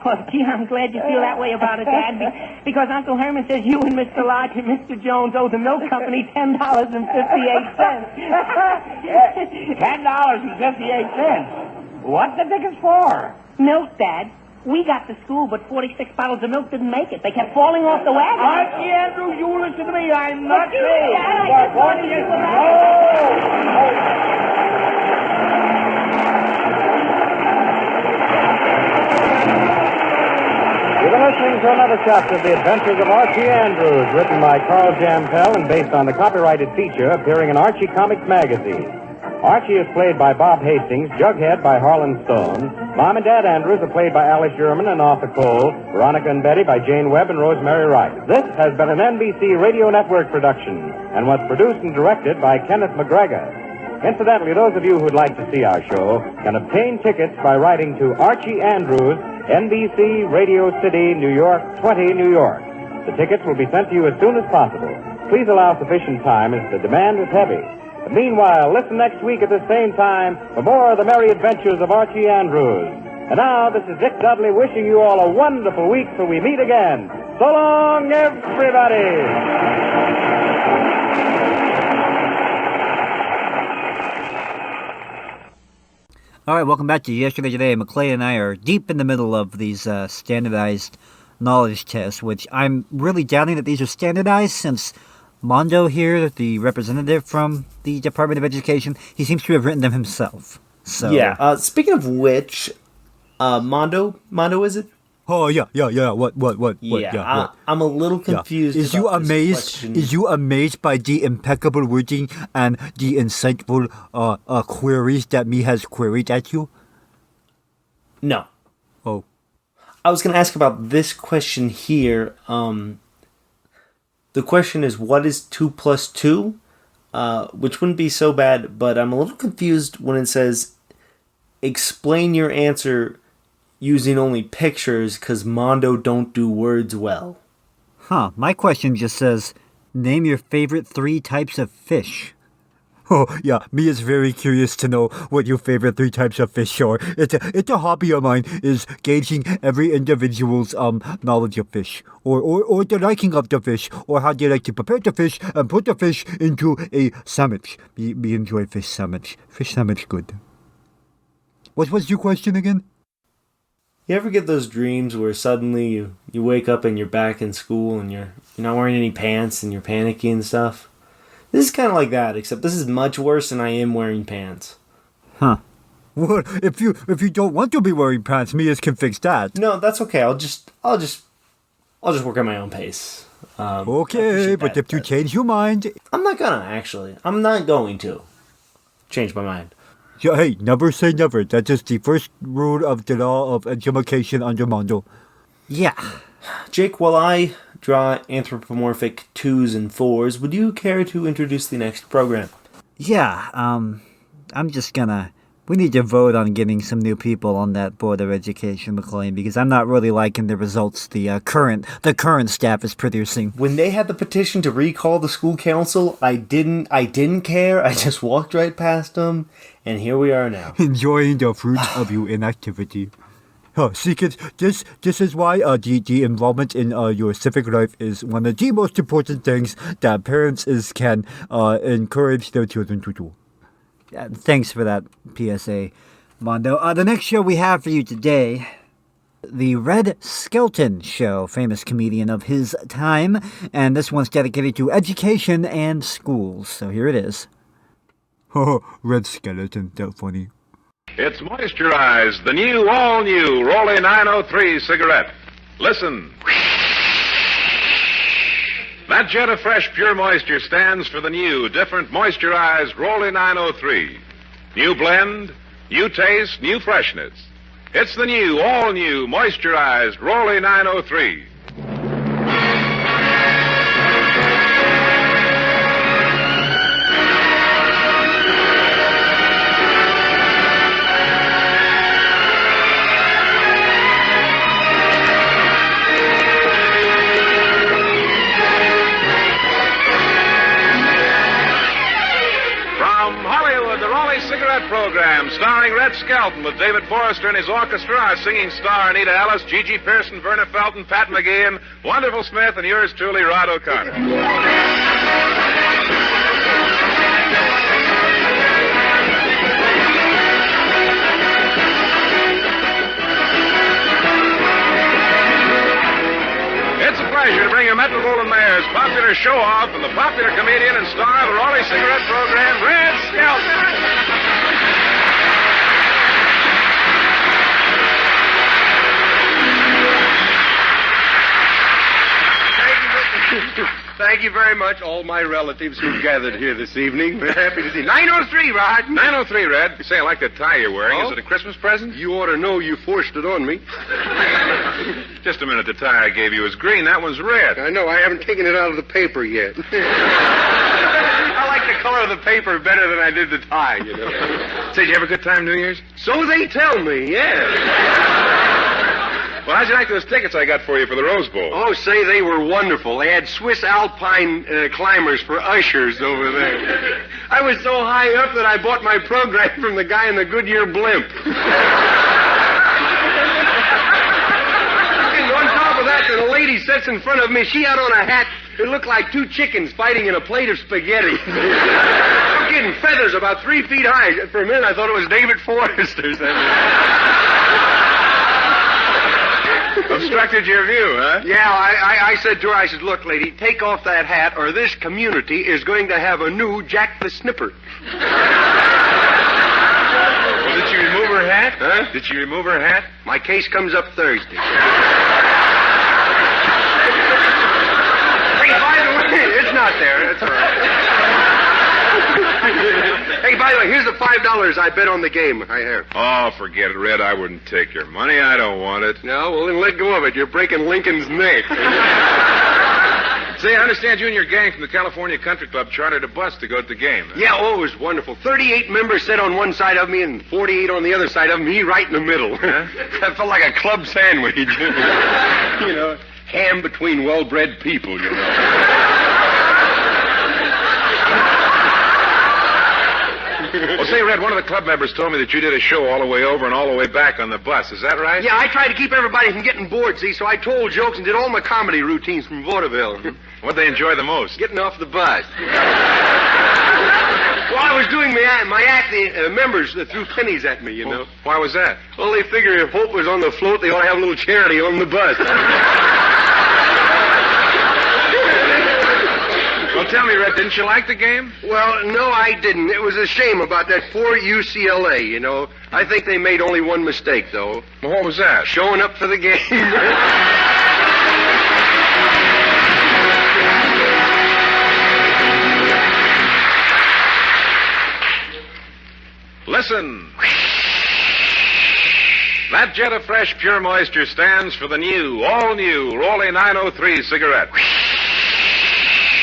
Well, gee, I'm glad you feel that way about it, Dad, because Uncle Herman says you and Mr. Lodge and Mr. Jones owe the milk company $10.58. $10.58. What the tickets for? Milk, Dad. We got to school, but 46 bottles of milk didn't make it. They kept falling off the wagon. Archie Andrews, you listen to me. I'm not you, me. Dad, I just wanted you to You've been listening to another chapter of The Adventures of Archie Andrews, written by Carl Jampel and based on the copyrighted feature appearing in Archie Comics magazine. Archie is played by Bob Hastings, Jughead by Harlan Stone, Mom and Dad Andrews are played by Alice Sherman and Arthur Cole, Veronica and Betty by Jane Webb and Rosemary Wright. This has been an NBC Radio Network production and was produced and directed by Kenneth McGregor. Incidentally, those of you who'd like to see our show can obtain tickets by writing to Archie Andrews, NBC, Radio City, New York, 20, New York. The tickets will be sent to you as soon as possible. Please allow sufficient time as the demand is heavy. But meanwhile, listen next week at the same time for more of the merry adventures of Archie Andrews. And now, this is Dick Dudley wishing you all a wonderful week till we meet again. So long, everybody! All right, welcome back to Yesterday Today. McClay and I are deep in the middle of these standardized knowledge tests, which I'm really doubting that these are standardized since Mondo here, the representative from the Department of Education, he seems to have written them himself. So yeah. Speaking of which, Mondo is it? Oh yeah. What? Yeah, I'm a little confused. Yeah. Is you amazed by the impeccable wording and the insightful queries that me has queried at you? No. Oh. I was going to ask about this question here. The question is, what is 2 plus 2? Which wouldn't be so bad, but I'm a little confused when it says, explain your answer using only pictures, because Mondo don't do words well. Huh, my question just says, name your favorite 3 types of fish. Oh, yeah, me is very curious to know what your favorite 3 types of fish are. It's a hobby of mine, is gauging every individual's knowledge of fish, or the liking of the fish, or how they like to prepare the fish and put the fish into a sandwich. Me enjoy fish sandwich. Fish sandwich good. What was your question again? You ever get those dreams where suddenly you wake up and you're back in school and you're not wearing any pants and you're panicky and stuff? This is kind of like that, except this is much worse and I am wearing pants. Huh. Well, if you don't want to be wearing pants, Mia's can fix that. No, that's okay. I'll just work at my own pace. Okay, but if you change your mind, I'm not going to change my mind. Yeah, hey, never say never. That is the first rule of the law of education under Mondo. Yeah. Jake, while I draw anthropomorphic 2s and 4s, would you care to introduce the next program? Yeah, I'm just gonna... We need to vote on getting some new people on that Board of Education, McLean, because I'm not really liking the results the current staff is producing. When they had the petition to recall the school council, I didn't care. I just walked right past them, and here we are now. Enjoying the fruits of your inactivity. See, kids, this is why the involvement in your civic life is one of the most important things that parents can encourage their children to do. Thanks for that PSA, Mondo. The next show we have for you today, the Red Skelton Show, famous comedian of his time, and this one's dedicated to education and schools. So here it is. Red Skelton, that funny. It's Moisturize, the new, all-new Rolly 903 cigarette. Listen. That jet of fresh, pure moisture stands for the new, different moisturized Rolly 903. New blend, new taste, new freshness. It's the new, all-new, moisturized Rolly 903. Cigarette program starring Red Skelton with David Forrester and his orchestra, our singing star Anita Ellis, Gigi Pearson, Verna Felton, Pat McGeehan, Wonderful Smith, and yours truly, Rod O'Connor. It's a pleasure to bring you Metro Goldwyn Mayer's popular show-off and the popular comedian and star of the Raleigh Cigarette program, Red Skelton. Thank you very much, all my relatives who've gathered here this evening. We're happy to see you. 903, Rod. 903, Red. You say I like that tie you're wearing. Oh? Is it a Christmas present? You ought to know you forced it on me. Just a minute. The tie I gave you is green. That one's red. I know. I haven't taken it out of the paper yet. I like the color of the paper better than I did the tie, you know. Say, did you have a good time New Year's? So they tell me, yes. Well, how'd you like those tickets I got for you for the Rose Bowl? Oh, say, they were wonderful. They had Swiss Alpine climbers for ushers over there. I was so high up that I bought my program from the guy in the Goodyear blimp. And on top of that, the lady sits in front of me. She had on a hat. It looked like two chickens fighting in a plate of spaghetti. I'm kidding. Feathers about 3 feet high. For a minute, I thought it was David Forrester. Obstructed your view, huh? Yeah, I said to her, I said, look, lady, take off that hat or this community is going to have a new Jack the Snipper. Well, did she remove her hat? Huh? Did she remove her hat? My case comes up Thursday. Hey, by the way, it's not there. It's all right. Hey, by the way, here's the $5 I bet on the game I have. Oh, forget it, Red. I wouldn't take your money. I don't want it. No, well, then let go of it. You're breaking Lincoln's neck. Say, I understand you and your gang from the California Country Club chartered a bus to go to the game. Huh? Yeah, oh, it was wonderful. 38 members sat on one side of me and 48 on the other side of me, right in the middle. Huh? That felt like a club sandwich. You know, ham between well-bred people, you know. Well, say, Red, one of the club members told me that you did a show all the way over and all the way back on the bus. Is that right? Yeah, I tried to keep everybody from getting bored, see, so I told jokes and did all my comedy routines from vaudeville. What'd they enjoy the most? Getting off the bus. While I was doing my act, the members threw pennies at me, you know. Why was that? Well, they figure if Hope was on the float, they ought to have a little charity on the bus. Well, tell me, Red, didn't you like the game? Well, no, I didn't. It was a shame about that poor UCLA, you know. I think they made only one mistake, though. Well, what was that? Showing up for the game. Listen. That jet of fresh, pure moisture stands for the new, all-new Raleigh 903 cigarette.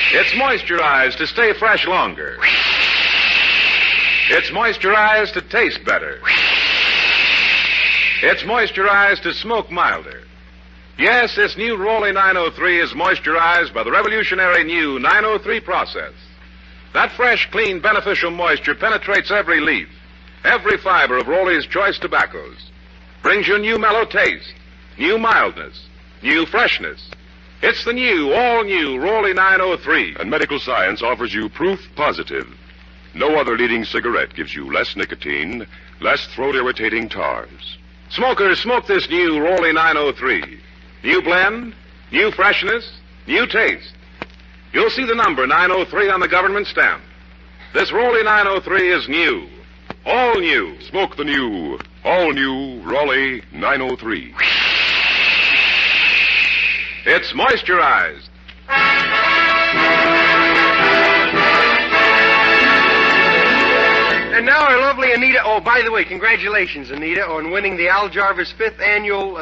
It's moisturized to stay fresh longer. It's moisturized to taste better. It's moisturized to smoke milder. Yes, this new Raleigh 903 is moisturized by the revolutionary new 903 process. That fresh, clean, beneficial moisture penetrates every leaf, every fiber of Raleigh's choice tobaccos, brings you new mellow taste, new mildness, new freshness. It's the new, all-new Raleigh 903. And medical science offers you proof positive. No other leading cigarette gives you less nicotine, less throat-irritating tars. Smokers, smoke this new Raleigh 903. New blend, new freshness, new taste. You'll see the number 903 on the government stamp. This Raleigh 903 is new. All new. Smoke the new, all-new Raleigh 903. It's moisturized. And now our lovely Anita. Oh, by the way, congratulations, Anita, on winning the Al Jarvis 5th Annual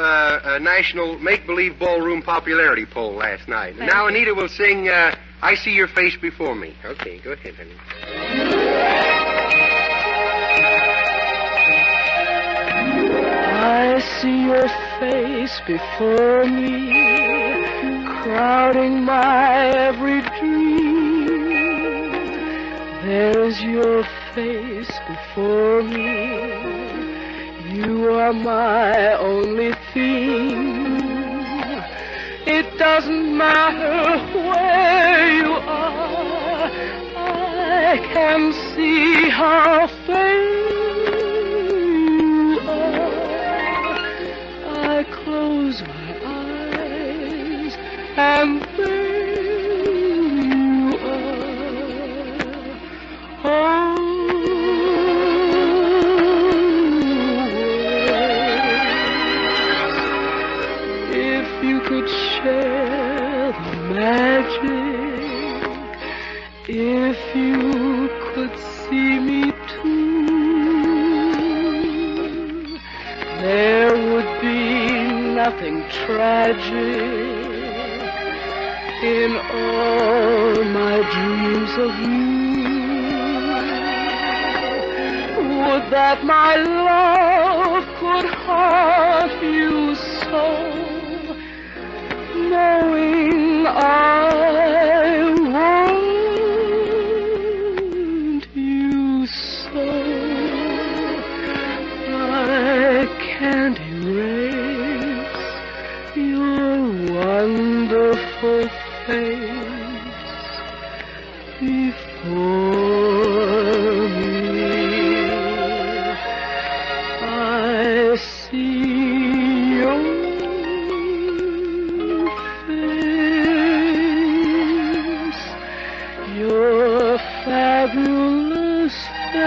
National Make-Believe Ballroom Popularity Poll last night. And now Anita will sing I See Your Face Before Me. Okay, go ahead, honey. I see your face before me, crowding my every dream. There is your face before me. You are my only thing. It doesn't matter where you are. I can see how fair you are. I close my eyes and there you are. If you could share the magic, if you could see me too, there would be nothing tragic in all my dreams of you. Would that my love could haunt you so, knowing I want you so. I can't erase your wonderful face before me. I see your face, your fabulous face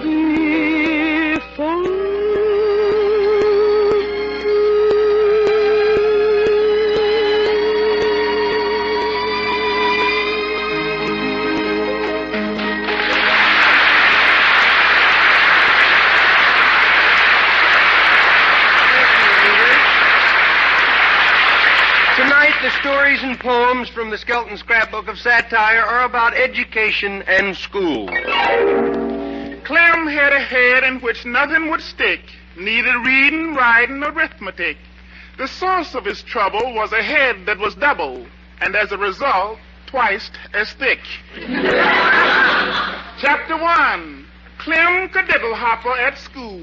before Tonight, the stories and poems from the Skelton Scrapbook of Satire are about education and school. Clem had a head in which nothing would stick, neither reading, writing, nor arithmetic. The source of his trouble was a head that was double, and as a result, twice as thick. Chapter 1, Clem Cadiddlehopper at School.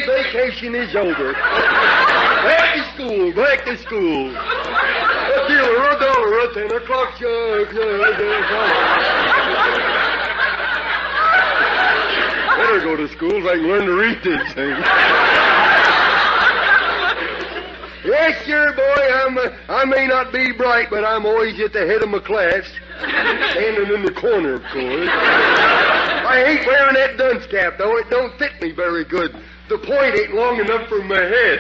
Vacation is over. Back to school, back to school. A dealer, a dollar, a 10 o'clock. Better go to school so I can learn to read this thing. Yes, sir, boy, I may not be bright, but I'm always at the head of my class. Standing in the corner, of course. I hate wearing that dunce cap, though. It don't fit me very good. The point ain't long enough for my head.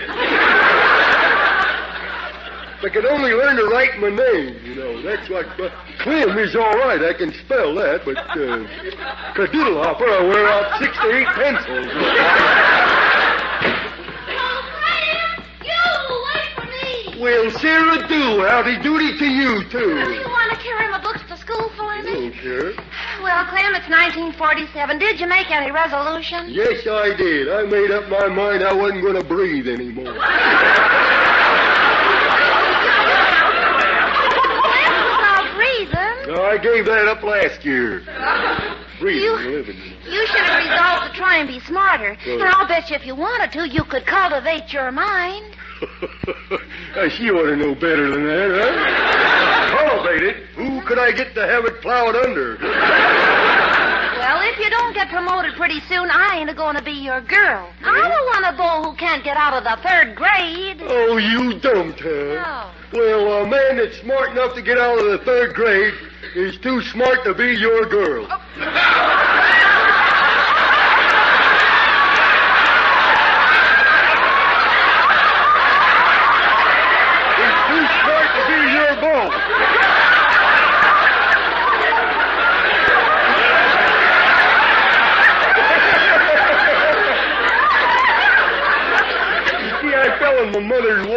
I could only learn to write my name, you know. That's what... Clem is all right. I can spell that, but... Cadiddlehopper, I wear out 6 to 8 pencils. Well, Sarah, do. Howdy doody to you, too. Do you want to carry my books to school for me? I don't care. Well, Clem, it's 1947. Did you make any resolutions? Yes, I did. I made up my mind I wasn't going to breathe anymore. About breathing. No, I gave that up last year. Breathing, living. You should have resolved to try and be smarter. Well, And I'll bet you if you wanted to, you could cultivate your mind. She ought to know better than that, huh? Cultivate it? Who could I get to have it plowed under? Well, if you don't get promoted pretty soon, I ain't going to be your girl. I don't want a beau who can't get out of the 3rd grade. Oh, you don't, huh? No. Well, a man that's smart enough to get out of the 3rd grade is too smart to be your girl. He's too smart to be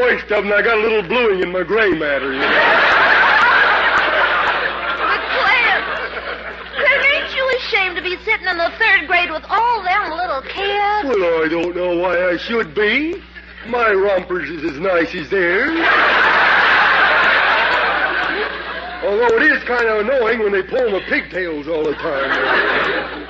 worst of them, I got a little bluing in my gray matter. You know? Clem, ain't you ashamed to be sitting in the 3rd grade with all them little kids? Well, I don't know why I should be. My rompers is as nice as theirs. Although it is kind of annoying when they pull my pigtails all the time.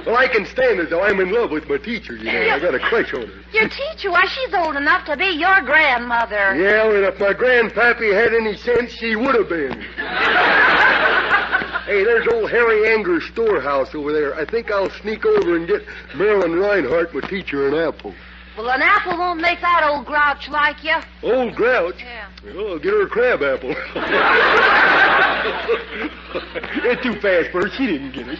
Well, I can stand it, though. I'm in love with my teacher, you know. I got a crush on her. Your teacher? Why, she's old enough to be your grandmother. Yeah, well, if my grandpappy had any sense, she would have been. Hey, there's old Harry Anger's storehouse over there. I think I'll sneak over and get Marilyn Reinhardt, my teacher, an apple. Well, an apple won't make that old grouch like you. Old grouch? Yeah. Well, I'll get her a crab apple. It's too fast for her. She didn't get it.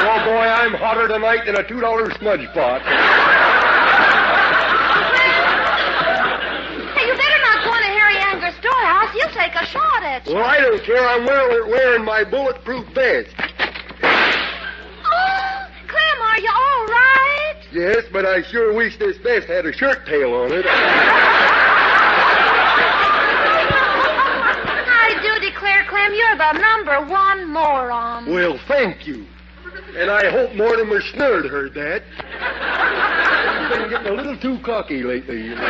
Oh, boy, I'm hotter tonight than a $2 smudge pot. Hey, you better not go into Harry Anger's storehouse. He'll take a shot at you. Well, I don't care. I'm wearing my bulletproof vest. Oh, Clem, are you all right? Yes, but I sure wish this vest had a shirt tail on it. I do declare, Clem, you're the #1 moron. Well, thank you. And I hope Mortimer Snurd heard that. He's been getting a little too cocky lately, you know.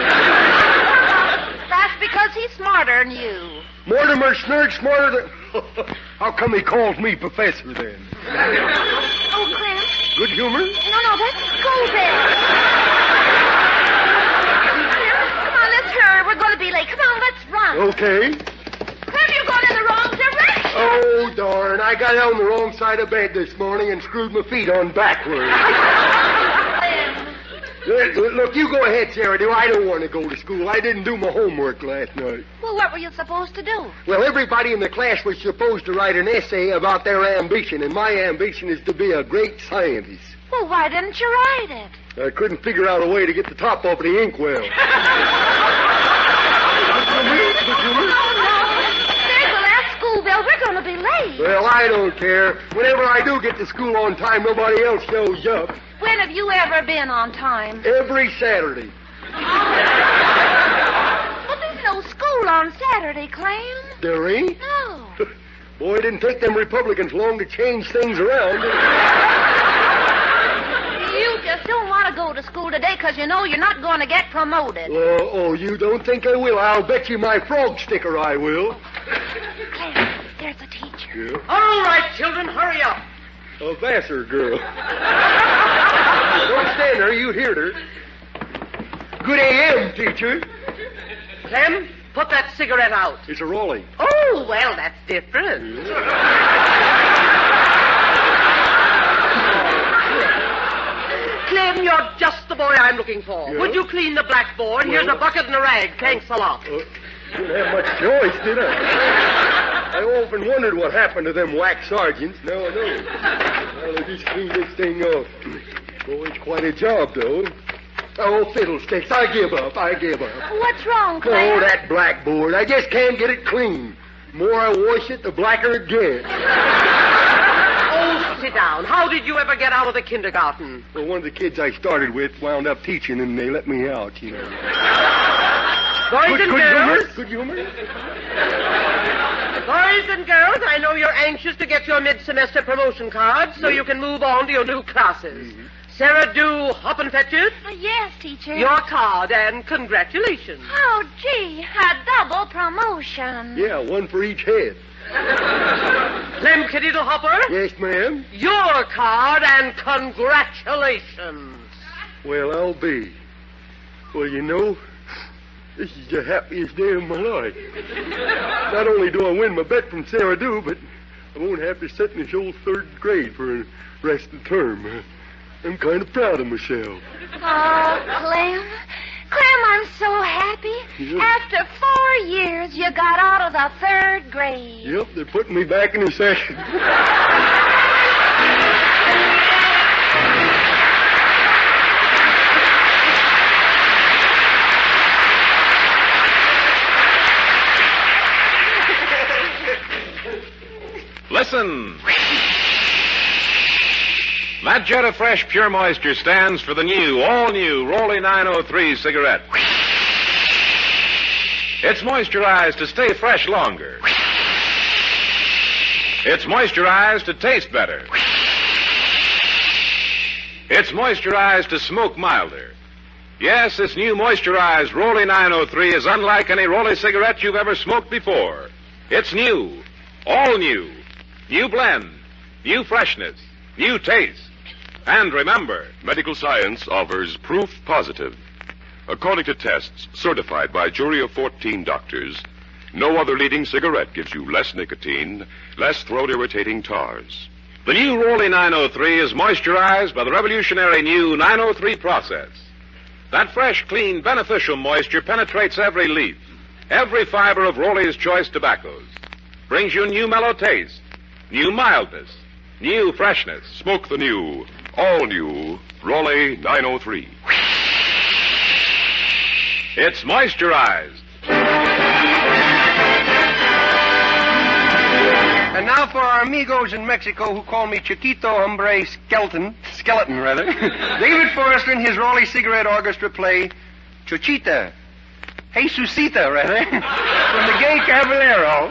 That's because he's smarter than you. Mortimer Snurd smarter than... How come he calls me Professor, then? Oh, Clem. Good humor? No, that's school bell. Come on, let's hurry. We're going to be late. Come on, let's run. Okay. Clem, you're going in the wrong direction. Oh, darn. I got on the wrong side of bed this morning and screwed my feet on backwards. Look, you go ahead, Sarah. I don't want to go to school. I didn't do my homework last night. Well, what were you supposed to do? Well, everybody in the class was supposed to write an essay about their ambition, and my ambition is to be a great scientist. Well, why didn't you write it? I couldn't figure out a way to get the top off the inkwell. Oh, no. There's the last school bell. We're going to be late. Well, I don't care. Whenever I do get to school on time, nobody else shows up. When have you ever been on time? Every Saturday. Well, there's no school on Saturday, Clem. There ain't? No. Boy, it didn't take them Republicans long to change things around. You just don't want to go to school today because you know you're not going to get promoted. Oh, you don't think I will? I'll bet you my frog sticker I will. Clem, there's a teacher. Yeah? All right, children, hurry up. A Vassar girl. Don't stand there. You'd hear her. Good A.M., teacher. Clem, put that cigarette out. It's a rolling. Oh, well, that's different. Clem, you're just the boy I'm looking for. Yeah? Would you clean the blackboard? Well, Here's a bucket and a rag. Thanks a lot. Didn't have much choice, did I? I often wondered what happened to them whack sergeants. Now I know. Well, I just cleaned this thing off. Oh, it's quite a job, though. Oh, fiddlesticks. I give up. What's wrong, Clem? Oh, that blackboard. I just can't get it clean. The more I wash it, the blacker it gets. Oh, sit down. How did you ever get out of the kindergarten? Well, one of the kids I started with wound up teaching, and they let me out, you know. Boys and girls. Good humor. Boys and girls, I know you're anxious to get your mid-semester promotion cards so you can move on to your new classes. Mm-hmm. Sarah, do hop and fetch it. Yes, teacher. Your card, and congratulations. Oh, gee, a double promotion. Yeah, one for each head. Clem Kitty-Hopper? Yes, ma'am? Your card, and congratulations. Well, I'll be. Well, you know, this is the happiest day of my life. Not only do I win my bet from Sarah Dew, but I won't have to sit in this old 3rd grade for the rest of the term. I'm kind of proud of myself. Oh, Clem. Clem, I'm so happy. Yeah. After 4 years, you got out of the 3rd grade. Yep, they're putting me back in the session. Listen. That jet of fresh, pure moisture stands for the new, all-new Rolly 903 cigarette. It's moisturized to stay fresh longer. It's moisturized to taste better. It's moisturized to smoke milder. Yes, this new moisturized Rolly 903 is unlike any Rolly cigarette you've ever smoked before. It's new, all new, new blend, new freshness, new taste. And remember, medical science offers proof positive. According to tests certified by a jury of 14 doctors, no other leading cigarette gives you less nicotine, less throat-irritating tars. The new Rolly 903 is moisturized by the revolutionary new 903 process. That fresh, clean, beneficial moisture penetrates every leaf, every fiber of Rolly's choice tobaccos, brings you new mellow taste, new mildness, new freshness. Smoke the new, all new Rolly 903. It's moisturized. And now for our amigos in Mexico who call me Chiquito Hombre Skeleton, David Forrester and his Rolly Cigarette Orchestra play Chochita, Jesusita, rather, from the Gay Caballero.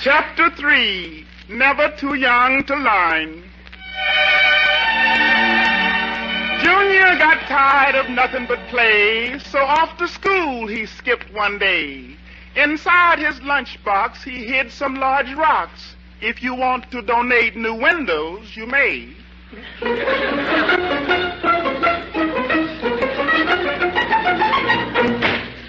Chapter 3, Never Too Young to Learn. Junior got tired of nothing but play, so off to school he skipped one day. Inside his lunchbox he hid some large rocks. If you want to donate new windows, you may.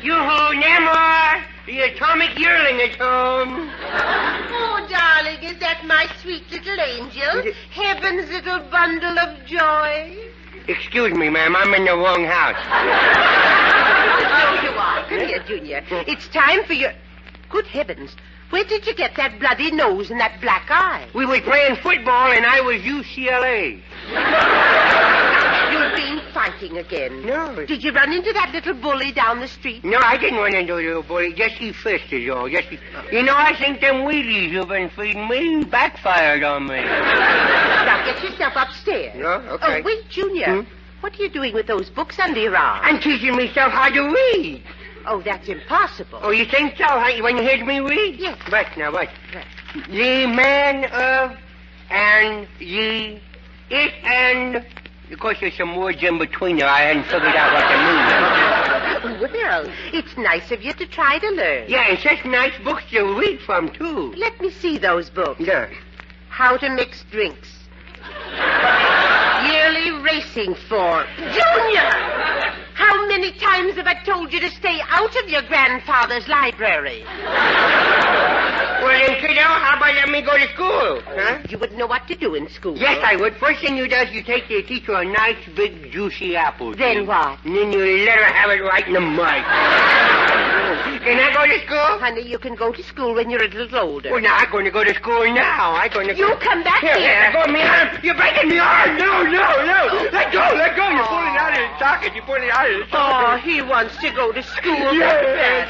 Yoo-hoo, Namor! The atomic yearling is home. Oh, darling, is that my sweet little angel? Heaven's little bundle of joy. Excuse me, ma'am, I'm in the wrong house. Oh, you are. Junior, it's time for your... Good heavens. Where did you get that bloody nose and that black eye? We was playing football, and I was UCLA. You've been fighting again. No. Did you run into that little bully down the street? No, I didn't run into a little bully. Just he fist is all. You know, I think them Wheaties you've been feeding me backfired on me. Now get yourself upstairs. No? Okay. Oh, wait, Junior. What are you doing with those books under your arm? I'm teaching myself how to read. Oh, that's impossible. Oh, you think so? When you heard me read? Yes. What now, what? The man of and ye it and... Of course, there's some words in between there. I hadn't figured out what they mean. Well, it's nice of you to try to learn. Yeah, and such nice books to read from, too. Let me see those books. Yeah. How to Mix Drinks. Yearly Racing Form. Junior! How many times have I told you to stay out of your grandfather's library? Well, then, kiddo, how about let me go to school? Huh? You wouldn't know what to do in school. Yes, I would. First thing you do is you take the teacher a nice, big, juicy apple. Then what? And then you let her have it right in the mud. Can I go to school? Honey, you can go to school when you're a little older. Well, now, I'm going to go to school now. I'm going to... You come back here. Let go of me arm. You're breaking me arm. No. Let go. You're pulling it out of his socket. You're pulling it out of his socket. Oh, he wants to go to school. Yeah,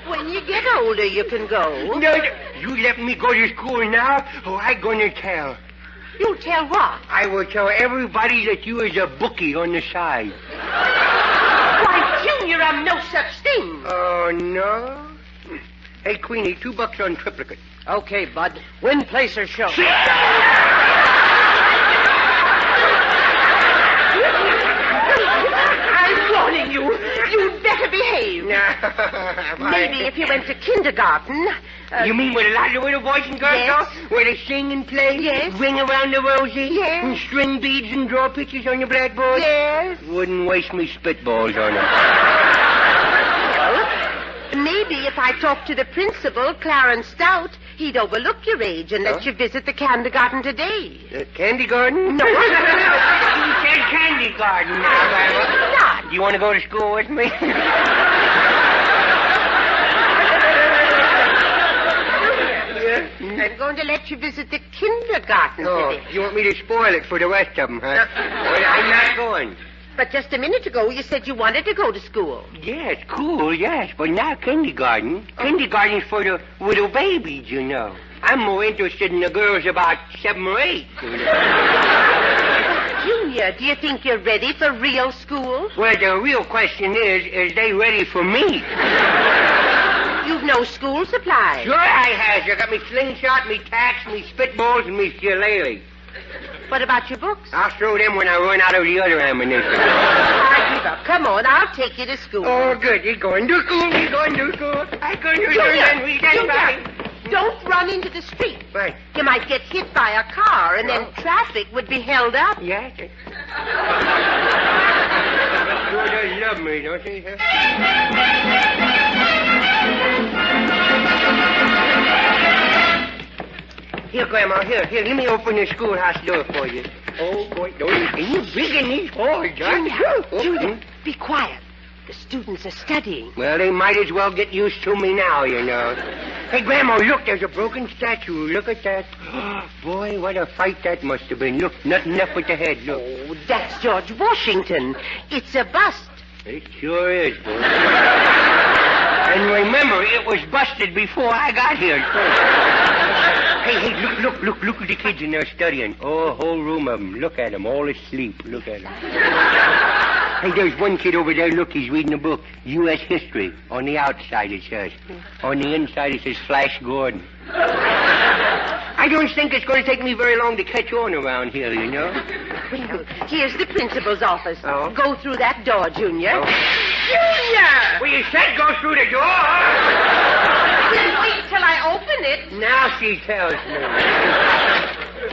When you get older, you can go. No, you let me go to school now, or I'm going to tell. You'll tell what? I will tell everybody that you is a bookie on the side. Why, Junior, I'm no such thing. Oh, no? Hey, Queenie, $2 on triplicate. Okay, Bud. Win, place, or show. I'm warning you. You'd better behave. Maybe if you went to kindergarten... You mean with a lot of little boys and girls, Yes. though? Where they sing and play? Yes. Ring around the rosy? Yes. And string beads and draw pictures on your blackboard? Yes. Wouldn't waste me spitballs on them. Well, maybe if I talked to the principal, Clarence Stout, he'd overlook your age and let you visit the kindergarten today. Candy garden? No. You said candy garden now, Barbara. Not. Do you want to go to school with me? I'm going to let you visit the kindergarten today. You want me to spoil it for the rest of them, huh? Well, I'm not going. But just a minute ago, you said you wanted to go to school. Yes, cool, yes, but not kindergarten. Kindergarten's for the little babies, you know. I'm more interested in the girls about 7 or 8. You know. Junior, do you think you're ready for real school? Well, the real question is they ready for me? You've no school supplies. Sure I has. I got me slingshot, me tacks, me spitballs, and me shillelagh. What about your books? I'll throw them when I run out of the other ammunition. I give up. Come on, I'll take you to school. Oh, good. You're going to school. You're going to school. I'm going to Junior, don't run into the street. Right. You might get hit by a car, and then traffic would be held up. Yes. Sure does love me, don't she? Here, Grandma, here, let me open the schoolhouse door for you. Oh, boy, you big in these halls, Junior, be quiet. The students are studying. Well, they might as well get used to me now, you know. Hey, Grandma, look, there's a broken statue. Look at that. Boy, what a fight that must have been. Look, nothing left but the head, look. Oh, that's George Washington. It's a bust. It sure is, boy. And remember, it was busted before I got here, Hey, look at the kids in there studying. Oh, a whole room of them. Look at them, all asleep. Look at them. Hey, there's one kid over there, look, he's reading a book. U.S. history. On the outside it says. On the inside it says Flash Gordon. I don't think it's going to take me very long to catch on around here, you know. Well, here's the principal's office. Oh? Go through that door, Junior. Oh. Junior! Well, you said go through the door. Well, wait till I open it. Now she tells me.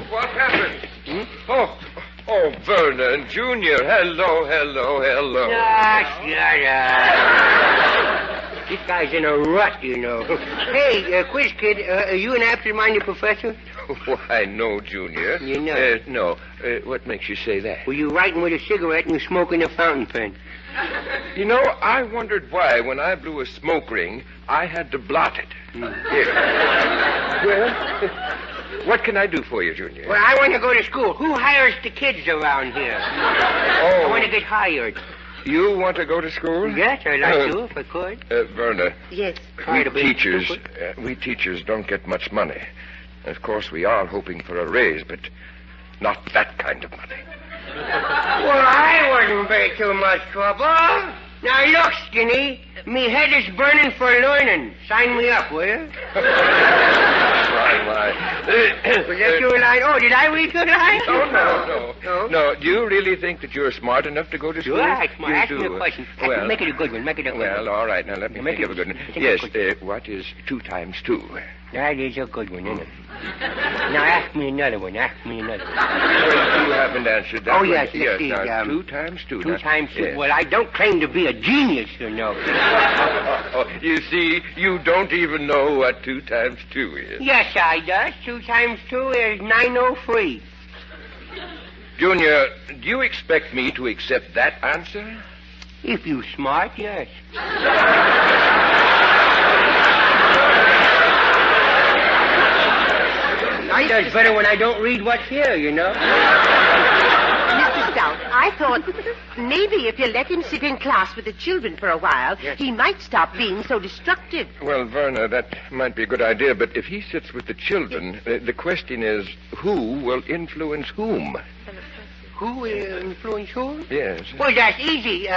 What happened? Oh, Vernon and Junior. Hello. Ah, shut up. This guy's in a rut, you know. Hey, quiz kid, are you an absent-minded professor? Why, no, Junior. You know. No. What makes you say that? Were you writing with a cigarette and you smoking a fountain pen? You know, I wondered why, when I blew a smoke ring, I had to blot it. Here. Well, what can I do for you, Junior? Well, I want to go to school. Who hires the kids around here? I want to get hired. You want to go to school? Yes, I'd like to, if I could. Werner. Yes. We teachers don't get much money. Of course, we are hoping for a raise, but not that kind of money. Well, I wouldn't be too much trouble. Now, look, Skinny. Me head is burning for learning. Sign me up, will you? Why? Was that your line? Oh, did I read your line? No. No, do you really think that you're smart enough to go to school? Sure, ask me a question. Well, make it a good one. Well, all right. Now, let me think of a good one. Yes, what is 2 times 2? That is a good one, isn't it? Now, ask me another one. Well, you haven't answered that one. Oh, yes, let's see. Now, 2 times 2. 2 times 2. Yes. Well, I don't claim to be a genius, you know. You see, you don't even know what 2 times 2 is. Yes, I does. 2 times 2 is 903. Junior, do you expect me to accept that answer? If you smart, yes. I does better when I don't read what's here, you know. Mr. Stout, I thought maybe if you let him sit in class with the children for a while, he might stop being so destructive. Well, Werner, that might be a good idea, but if he sits with the children, the question is, who will influence whom? Who will influence whom? Yes. Well, that's easy.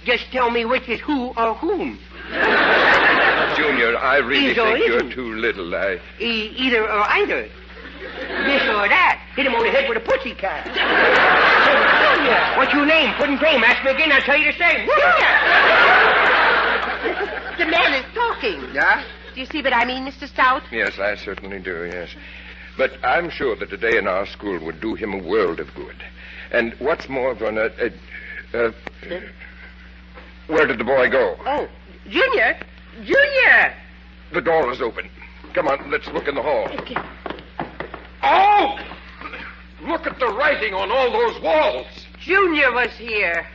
Just tell me which is who or whom. Junior, I really Either think you're isn't. too little. Either or either. This or that. Hit him on the head with a pussycat. What's your name? Couldn't name. Ask me again, I'll tell you the same. The man is talking. Yeah? Do you see what I mean, Mr. Stout? Yes, I certainly do, yes. But I'm sure that a day in our school would do him a world of good. And what's more, Werner, where did the boy go? Oh, Junior! Junior! The door is open. Come on, let's look in the hall. Okay. Oh! Look at the writing on all those walls. Junior was here.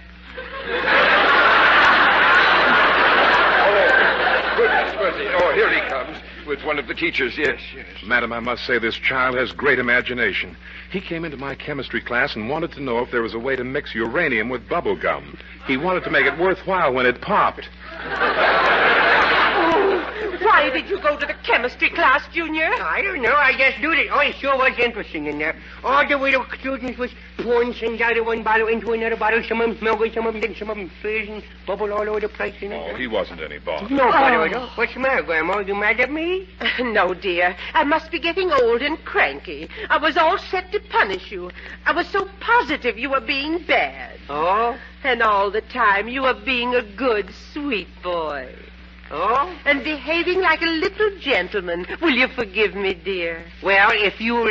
Oh, goodness mercy. Oh, here he comes with one of the teachers. Yes. Madam, I must say this child has great imagination. He came into my chemistry class and wanted to know if there was a way to mix uranium with bubble gum. He wanted to make it worthwhile when it popped. Why did you go to the chemistry class, Junior? I don't know. I just do it. Oh, it sure was interesting in there. All the way the students was pouring things out of one bottle into another bottle. Some of them smell good, some of them didn't. Some of them fizz and bubble all over the place, you know. Oh, he wasn't any boss. No bother at all. What's the matter, Grandma? You mad at me? No, dear. I must be getting old and cranky. I was all set to punish you. I was so positive you were being bad. Oh? And all the time you were being a good, sweet boy. Oh? And behaving like a little gentleman. Will you forgive me, dear? Well, if you'll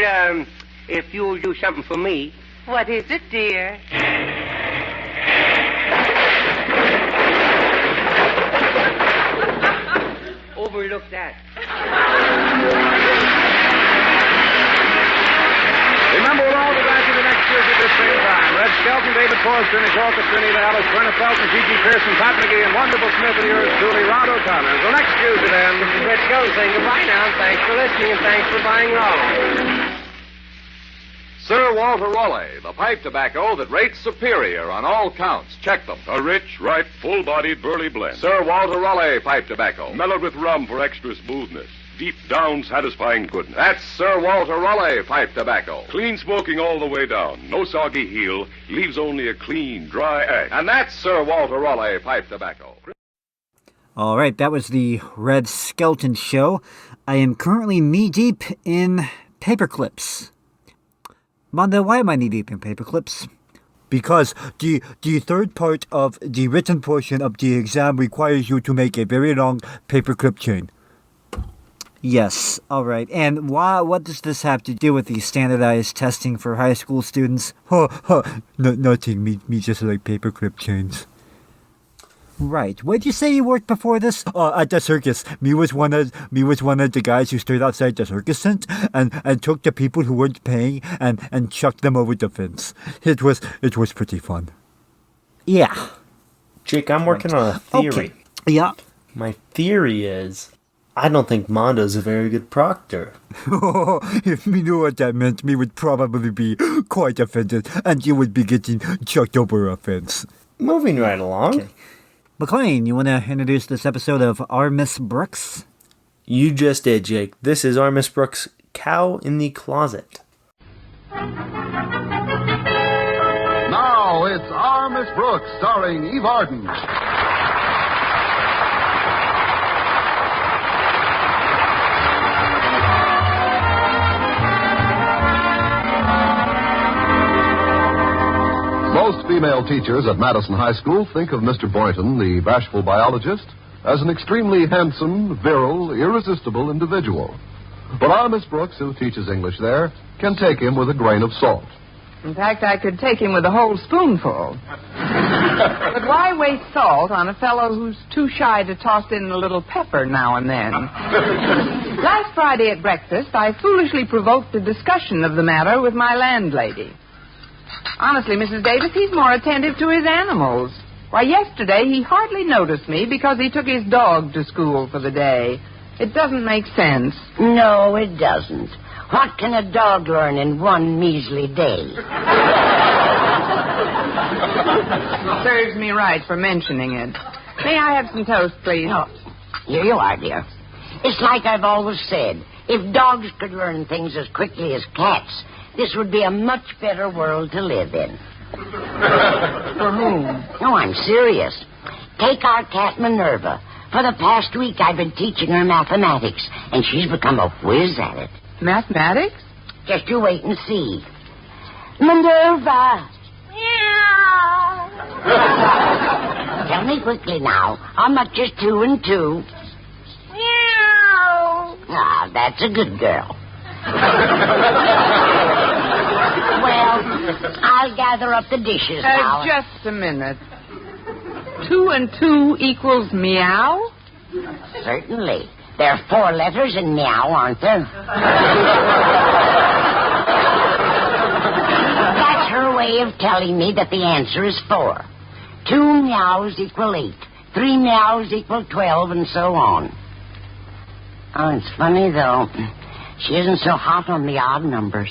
do something for me. What is it, dear? Overlook that. Remember, we'll all be back in the next Tuesday at the same time. Red Skelton, David Forrester, Nick Orchestra, Anita Ellis, Verna Felton, G.G. Pearson, Pat McGee, and Wonderful Smith, and yours truly, Rod O'Connor. Until next Tuesday, then. This is Red Skelton saying goodbye now. Thanks for listening, and thanks for buying wrong. Sir Walter Raleigh, the pipe tobacco that rates superior on all counts. Check them. A rich, ripe, full-bodied burley blend. Sir Walter Raleigh pipe tobacco. Mellowed with rum for extra smoothness. Deep down satisfying goodness. That's Sir Walter Raleigh pipe tobacco. Clean smoking all the way down. No soggy heel. Leaves only a clean, dry ash. And that's Sir Walter Raleigh pipe tobacco. All right, that was the Red Skelton Show. I am currently knee-deep in paperclips. Manda, why am I knee-deep in paperclips? Because the third part of the written portion of the exam requires you to make a very long paperclip chain. Yes, all right. And what does this have to do with the standardized testing for high school students? Nothing. Me just like paperclip chains. Right. Where'd you say you worked before this? At the circus. Me was one of the guys who stood outside the circus tent and took the people who weren't paying and chucked them over the fence. It was pretty fun. Yeah. Jake, I'm working on a theory. Okay. Yeah. My theory is, I don't think Mondo's a very good proctor. If me knew what that meant, me would probably be quite offended, and you would be getting chucked over a fence. Moving right along. Okay. McLean, you want to introduce this episode of Our Miss Brooks? You just did, Jake. This is Our Miss Brooks' Cow in the Closet. Now it's Our Miss Brooks, starring Eve Arden. Most female teachers at Madison High School think of Mr. Boynton, the bashful biologist, as an extremely handsome, virile, irresistible individual. But our Miss Brooks, who teaches English there, can take him with a grain of salt. In fact, I could take him with a whole spoonful. But why waste salt on a fellow who's too shy to toss in a little pepper now and then? Last Friday at breakfast, I foolishly provoked a discussion of the matter with my landlady. Honestly, Mrs. Davis, he's more attentive to his animals. Why, yesterday he hardly noticed me because he took his dog to school for the day. It doesn't make sense. No, it doesn't. What can a dog learn in one measly day? Serves me right for mentioning it. May I have some toast, please? Oh, here you are, dear. It's like I've always said. If dogs could learn things as quickly as cats, this would be a much better world to live in. For whom? No, I'm serious. Take our cat Minerva. For the past week, I've been teaching her mathematics, and she's become a whiz at it. Mathematics? Just you wait and see. Minerva! Tell me quickly now, how much is 2 and 2? Ah, that's a good girl. Well, I'll gather up the dishes now. Just a minute. 2 and 2 equals meow? Certainly. There are 4 letters in meow, aren't there? That's her way of telling me that the answer is 4. 2 meows equal 8. 3 meows equal 12, and so on. Oh, it's funny, though. She isn't so hot on the odd numbers.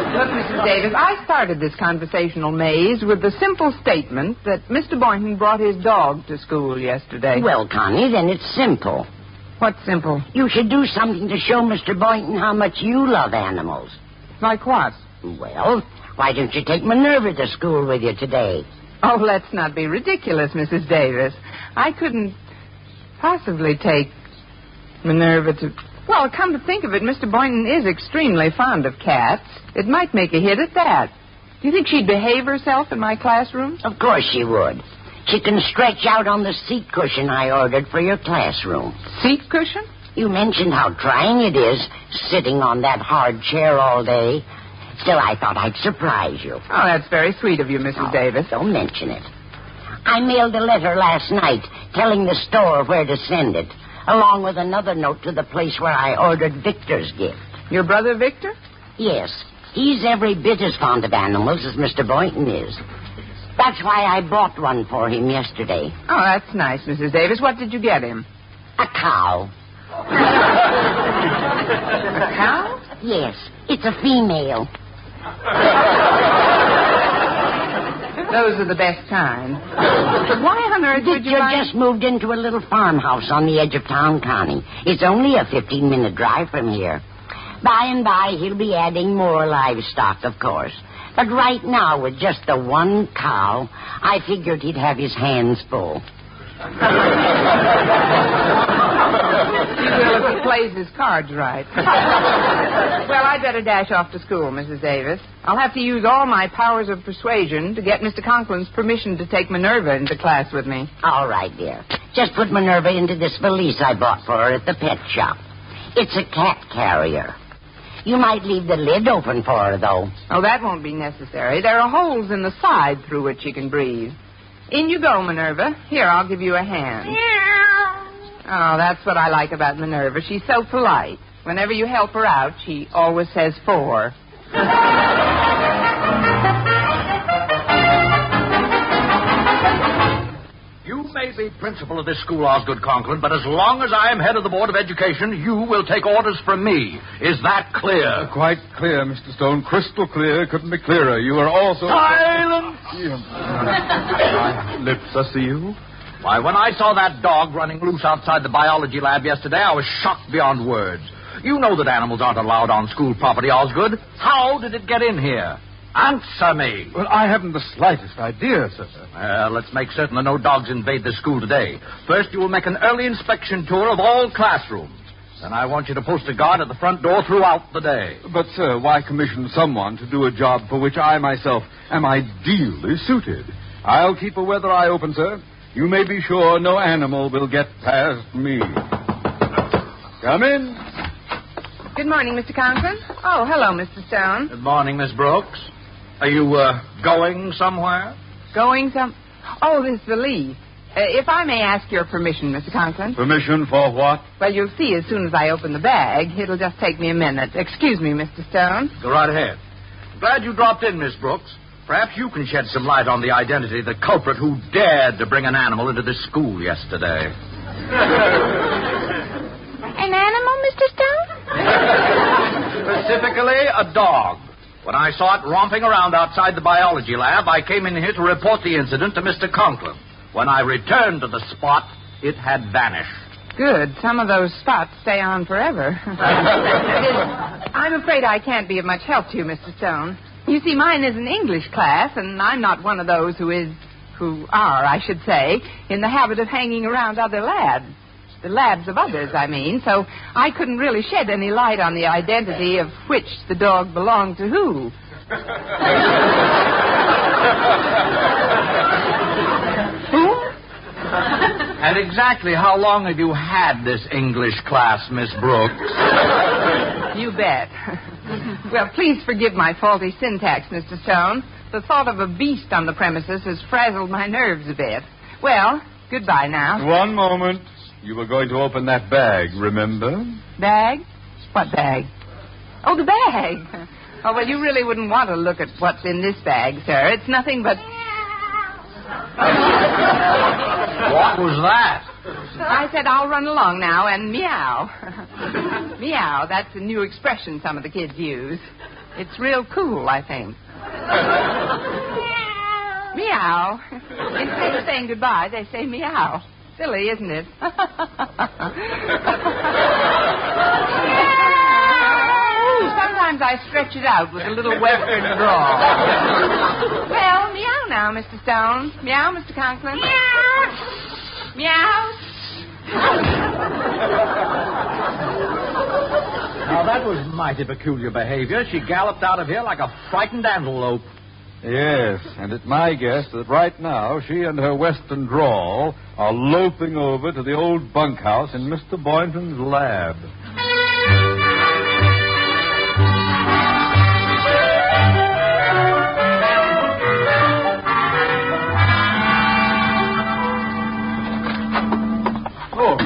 Look, Mrs. Davis, I started this conversational maze with the simple statement that Mr. Boynton brought his dog to school yesterday. Well, Connie, then it's simple. What's simple? You should do something to show Mr. Boynton how much you love animals. Like what? Well, why don't you take Minerva to school with you today? Oh, let's not be ridiculous, Mrs. Davis. I couldn't possibly take Minerva to... Well, come to think of it, Mr. Boynton is extremely fond of cats. It might make a hit at that. Do you think she'd behave herself in my classroom? Of course she would. She can stretch out on the seat cushion I ordered for your classroom. Seat cushion? You mentioned how trying it is, sitting on that hard chair all day. Still, I thought I'd surprise you. Oh, that's very sweet of you, Mrs. Davis. Don't mention it. I mailed a letter last night telling the store where to send it, along with another note to the place where I ordered Victor's gift. Your brother Victor? Yes. He's every bit as fond of animals as Mr. Boynton is. That's why I bought one for him yesterday. Oh, that's nice, Mrs. Davis. What did you get him? A cow. A cow? Yes. It's a female. Those are the best kind. But why on earth would you Victor just moved into a little farmhouse on the edge of town, Connie. It's only a 15-minute drive from here. By and by, he'll be adding more livestock, of course. But right now, with just the one cow, I figured he'd have his hands full. Well, if he plays his cards right. Well, I'd better dash off to school, Mrs. Davis. I'll have to use all my powers of persuasion to get Mr. Conklin's permission to take Minerva into class with me. All right, dear. Just put Minerva into this valise I bought for her at the pet shop. It's a cat carrier. You might leave the lid open for her, though. Oh, that won't be necessary. There are holes in the side through which she can breathe. In you go, Minerva. Here, I'll give you a hand. Oh, that's what I like about Minerva. She's so polite. Whenever you help her out, she always says 4. You may be principal of this school, Osgood Conklin, but as long as I am head of the Board of Education, you will take orders from me. Is that clear? Quite clear, Mr. Stone. Crystal clear. Couldn't be clearer. You are also... Silence! My lips are sealed. Why, when I saw that dog running loose outside the biology lab yesterday, I was shocked beyond words. You know that animals aren't allowed on school property, Osgood. How did it get in here? Answer me. Well, I haven't the slightest idea, sir. Let's make certain that no dogs invade the school today. First, you will make an early inspection tour of all classrooms. Then I want you to post a guard at the front door throughout the day. But, sir, why commission someone to do a job for which I myself am ideally suited? I'll keep a weather eye open, sir. You may be sure no animal will get past me. Come in. Good morning, Mr. Conklin. Oh, hello, Mr. Stone. Good morning, Miss Brooks. Are you, going somewhere? Oh, this is the Lee. If I may ask your permission, Mr. Conklin. Permission for what? Well, you'll see as soon as I open the bag. It'll just take me a minute. Excuse me, Mr. Stone. Go right ahead. Glad you dropped in, Miss Brooks. Perhaps you can shed some light on the identity of the culprit who dared to bring an animal into this school yesterday. An animal, Mr. Stone? Specifically, a dog. When I saw it romping around outside the biology lab, I came in here to report the incident to Mr. Conklin. When I returned to the spot, it had vanished. Good. Some of those spots stay on forever. I'm afraid I can't be of much help to you, Mr. Stone. You see, mine is an English class, and I'm not one of those who are, I should say, in the habit of hanging around other labs. The labs of others, I mean. So I couldn't really shed any light on the identity of which the dog belonged to who. Who? And exactly how long have you had this English class, Miss Brooks? You bet. Well, please forgive my faulty syntax, Mr. Stone. The thought of a beast on the premises has frazzled my nerves a bit. Well, goodbye now. One moment. You were going to open that bag, remember? Bag? What bag? Oh, the bag. Oh, well, you really wouldn't want to look at what's in this bag, sir. It's nothing but... What was that? I said I'll run along now and meow. Meow, that's a new expression some of the kids use. It's real cool, I think. Meow. Instead of saying goodbye, they say meow. Silly, isn't it? Sometimes I stretch it out with a little western drawl. Well, meow now, Mr. Stone. Meow, Mr. Conklin. Meow. Meow. Now, that was mighty peculiar behavior. She galloped out of here like a frightened antelope. Yes, and it's my guess that right now she and her western drawl are loping over to the old bunkhouse in Mr. Boynton's lab. Oh,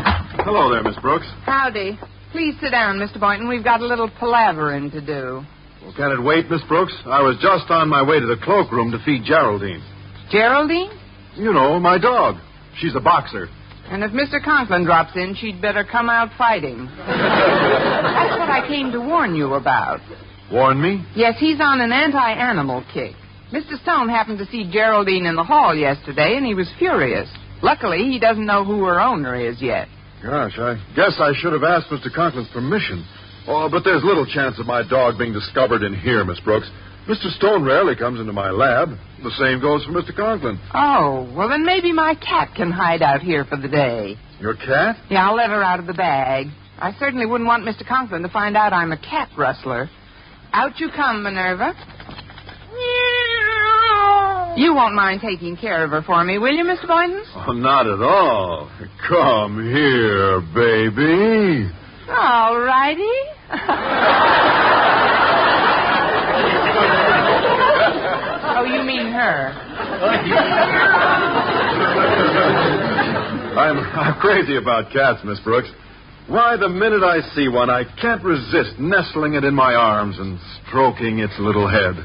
hello there, Miss Brooks. Howdy. Please sit down, Mr. Boynton. We've got a little palavering to do. Well, can it wait, Miss Brooks? I was just on my way to the cloakroom to feed Geraldine. Geraldine? You know, my dog. She's a boxer. And if Mr. Conklin drops in, she'd better come out fighting. That's what I came to warn you about. Warn me? Yes, he's on an anti-animal kick. Mr. Stone happened to see Geraldine in the hall yesterday, and he was furious. Luckily, he doesn't know who her owner is yet. Gosh, I guess I should have asked Mr. Conklin's permission. Oh, but there's little chance of my dog being discovered in here, Miss Brooks. Mr. Stone rarely comes into my lab. The same goes for Mr. Conklin. Oh, well, then maybe my cat can hide out here for the day. Your cat? Yeah, I'll let her out of the bag. I certainly wouldn't want Mr. Conklin to find out I'm a cat rustler. Out you come, Minerva. You won't mind taking care of her for me, will you, Mr. Boynton? Oh, not at all. Come here, baby. All righty. Oh, you mean her. I'm crazy about cats, Miss Brooks. Why, the minute I see one, I can't resist nestling it in my arms and stroking its little head.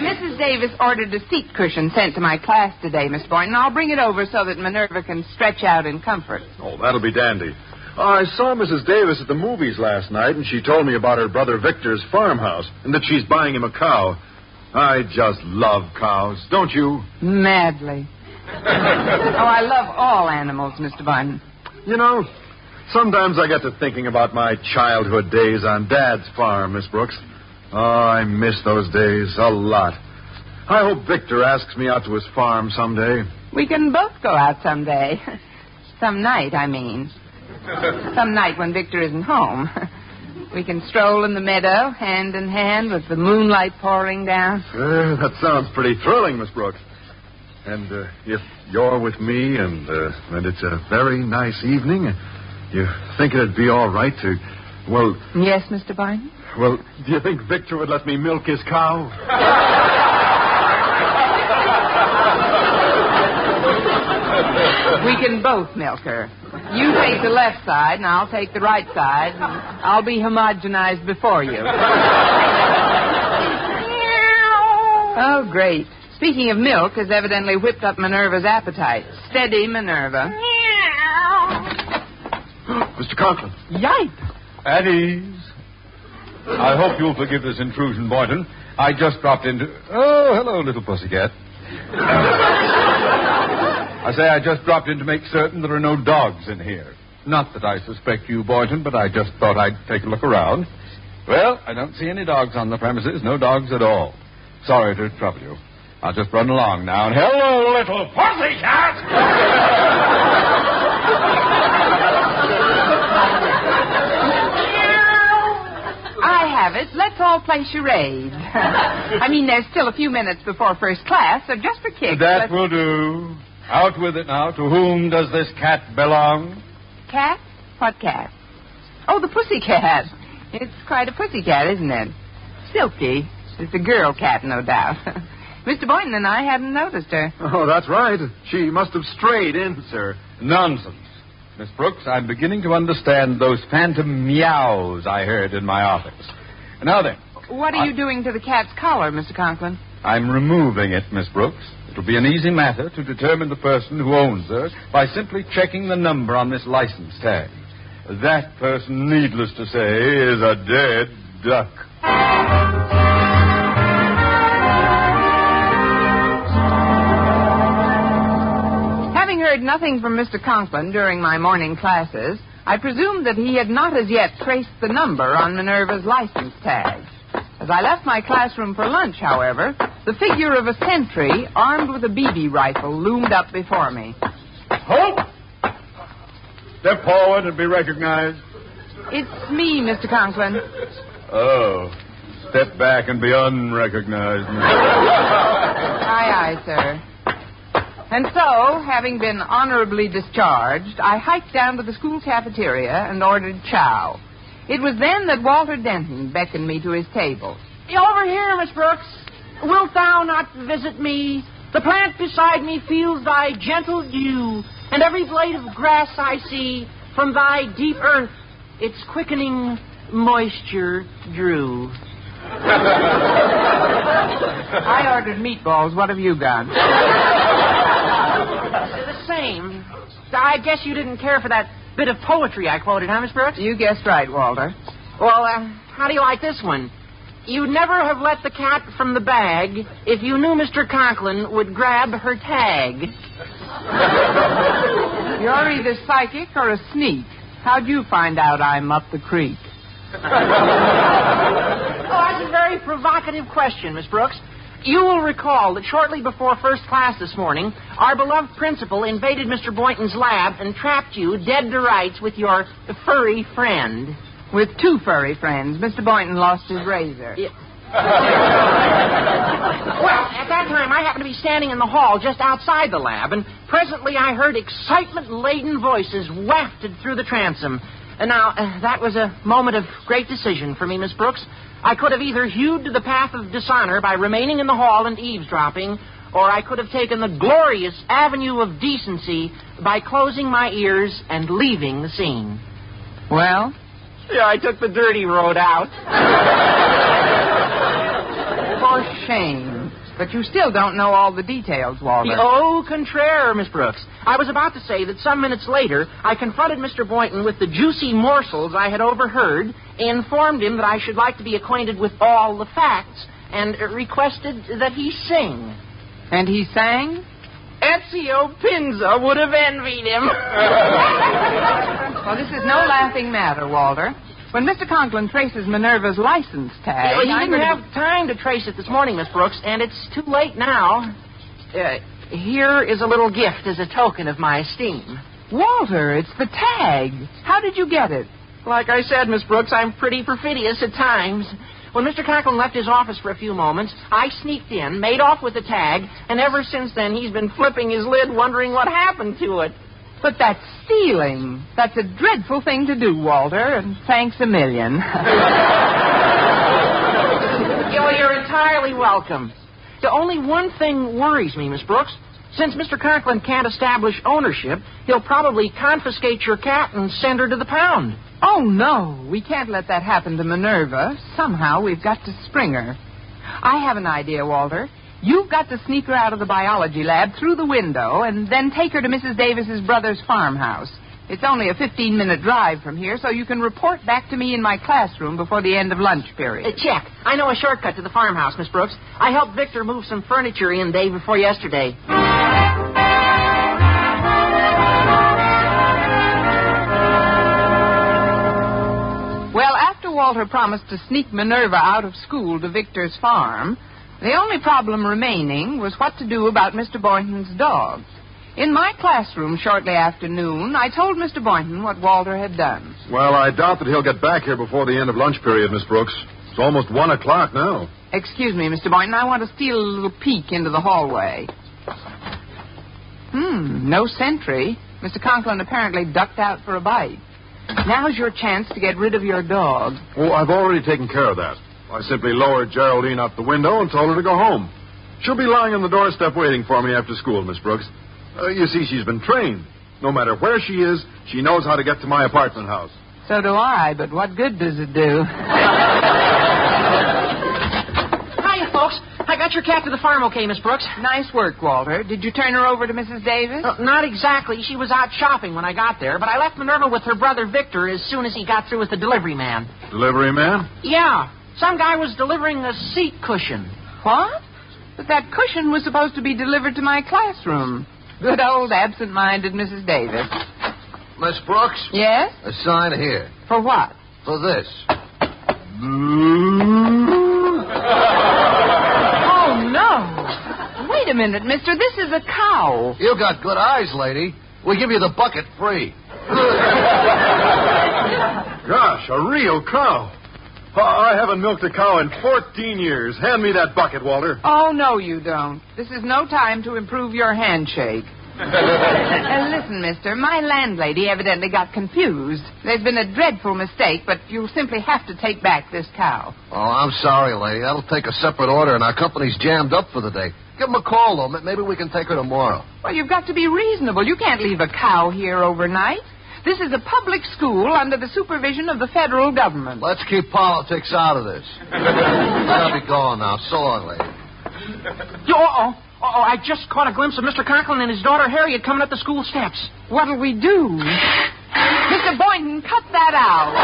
Mrs. Davis ordered a seat cushion sent to my class today, Miss Boynton. I'll bring it over so that Minerva can stretch out in comfort. Oh, that'll be dandy. I saw Mrs. Davis at the movies last night, and she told me about her brother Victor's farmhouse and that she's buying him a cow. I just love cows, don't you? Madly. I love all animals, Mr. Boynton. You know, sometimes I get to thinking about my childhood days on Dad's farm, Miss Brooks. Oh, I miss those days a lot. I hope Victor asks me out to his farm someday. We can both go out someday. Some night, I mean. Some night when Victor isn't home. We can stroll in the meadow, hand in hand, with the moonlight pouring down. That sounds pretty thrilling, Miss Brooks. And if you're with me and it's a very nice evening, you think it'd be all right to, well... Yes, Mr. Boynton? Well, do you think Victor would let me milk his cow? We can both milk her. You take the left side, and I'll take the right side. And I'll be homogenized before you. Oh, great. Speaking of milk, has evidently whipped up Minerva's appetite. Steady, Minerva. Mr. Conklin. Yipe! At ease. I hope you'll forgive this intrusion, Boynton. I just dropped into... Oh, hello, little pussycat. I say I just dropped in to make certain there are no dogs in here. Not that I suspect you, Boynton, but I just thought I'd take a look around. Well, I don't see any dogs on the premises. No dogs at all. Sorry to trouble you. I'll just run along now. And hello, little pussycat! I have it. Let's all play charades. I mean, there's still a few minutes before first class, so just for kicks. That will do. Out with it now. To whom does this cat belong? Cat? What cat? Oh, the pussycat. It's quite a pussycat, isn't it? Silky. It's a girl cat, no doubt. Mr. Boynton and I hadn't noticed her. Oh, that's right. She must have strayed in, sir. Nonsense. Miss Brooks, I'm beginning to understand those phantom meows I heard in my office. Now then. What are you doing to the cat's collar, Mr. Conklin? I'm removing it, Miss Brooks. It'll be an easy matter to determine the person who owns her by simply checking the number on this license tag. That person, needless to say, is a dead duck. Having heard nothing from Mr. Conklin during my morning classes, I presumed that he had not as yet traced the number on Minerva's license tag. As I left my classroom for lunch, however, the figure of a sentry armed with a BB rifle loomed up before me. Halt! Step forward and be recognized. It's me, Mr. Conklin. Oh, step back and be unrecognized. Aye, aye, sir. And so, having been honorably discharged, I hiked down to the school cafeteria and ordered chow. It was then that Walter Denton beckoned me to his table. Over here, Miss Brooks. Wilt thou not visit me? The plant beside me feels thy gentle dew, and every blade of grass I see from thy deep earth its quickening moisture drew. I ordered meatballs. What have you got? The same. I guess you didn't care for that bit of poetry I quoted, huh, Miss Brooks? You guessed right, Walter. Well, how do you like this one? You'd never have let the cat from the bag if you knew Mr. Conklin would grab her tag. You're either psychic or a sneak. How'd you find out I'm up the creek? Oh, that's a very provocative question, Miss Brooks. You will recall that shortly before first class this morning, our beloved principal invaded Mr. Boynton's lab and trapped you dead to rights with your furry friend. With two furry friends. Mr. Boynton lost his razor. Yeah. Well, at that time, I happened to be standing in the hall just outside the lab, and presently I heard excitement-laden voices wafted through the transom. That was a moment of great decision for me, Miss Brooks. I could have either hewed to the path of dishonor by remaining in the hall and eavesdropping, or I could have taken the glorious avenue of decency by closing my ears and leaving the scene. Well? Yeah, I took the dirty road out. For shame. But you still don't know all the details, Walter. Au contraire, Miss Brooks. I was about to say that some minutes later, I confronted Mr. Boynton with the juicy morsels I had overheard, informed him that I should like to be acquainted with all the facts, and requested that he sing. And he sang? Ezio Pinza would have envied him. Well, this is no laughing matter, Walter. When Mr. Conklin traces Minerva's license tag... He didn't have time to trace it this morning, Miss Brooks, and it's too late now. Here is a little gift as a token of my esteem. Walter, it's the tag. How did you get it? Like I said, Miss Brooks, I'm pretty perfidious at times. When Mr. Conklin left his office for a few moments, I sneaked in, made off with the tag, and ever since then he's been flipping his lid wondering what happened to it. But that's stealing. That's a dreadful thing to do, Walter, and thanks a million. You're entirely welcome. The only one thing worries me, Miss Brooks. Since Mr. Conklin can't establish ownership, he'll probably confiscate your cat and send her to the pound. Oh, no. We can't let that happen to Minerva. Somehow we've got to spring her. I have an idea, Walter. You've got to sneak her out of the biology lab through the window and then take her to Mrs. Davis's brother's farmhouse. It's only a 15-minute drive from here, so you can report back to me in my classroom before the end of lunch period. Check. I know a shortcut to the farmhouse, Miss Brooks. I helped Victor move some furniture in day before yesterday. Well, after Walter promised to sneak Minerva out of school to Victor's farm, the only problem remaining was what to do about Mr. Boynton's dog. In my classroom shortly after noon, I told Mr. Boynton what Walter had done. Well, I doubt that he'll get back here before the end of lunch period, Miss Brooks. It's almost 1 o'clock now. Excuse me, Mr. Boynton. I want to steal a little peek into the hallway. No sentry. Mr. Conklin apparently ducked out for a bite. Now's your chance to get rid of your dog. Oh, I've already taken care of that. I simply lowered Geraldine out the window and told her to go home. She'll be lying on the doorstep waiting for me after school, Miss Brooks. You see, she's been trained. No matter where she is, she knows how to get to my apartment house. So do I, but what good does it do? Hiya, folks. I got your cat to the farm okay, Miss Brooks. Nice work, Walter. Did you turn her over to Mrs. Davis? Not exactly. She was out shopping when I got there, but I left Minerva with her brother Victor as soon as he got through with the delivery man. Delivery man? Yeah. Some guy was delivering a seat cushion. What? But that cushion was supposed to be delivered to my classroom. Good old absent-minded Mrs. Davis. Miss Brooks? Yes? A sign here. For what? For this. Oh, no. Wait a minute, mister. This is a cow. You got good eyes, lady. We give you the bucket free. Gosh, a real cow. I haven't milked a cow in 14 years. Hand me that bucket, Walter. Oh, no, you don't. This is no time to improve your handshake. Listen, mister, my landlady evidently got confused. There's been a dreadful mistake, but you'll simply have to take back this cow. Oh, I'm sorry, lady. That'll take a separate order, and our company's jammed up for the day. Give them a call, though. Maybe we can take her tomorrow. Well, you've got to be reasonable. You can't leave a cow here overnight. This is a public school under the supervision of the federal government. Let's keep politics out of this. I'll be going now. So long, lady. I just caught a glimpse of Mr. Conklin and his daughter Harriet coming up the school steps. What'll we do? Mr. Boynton, cut that out.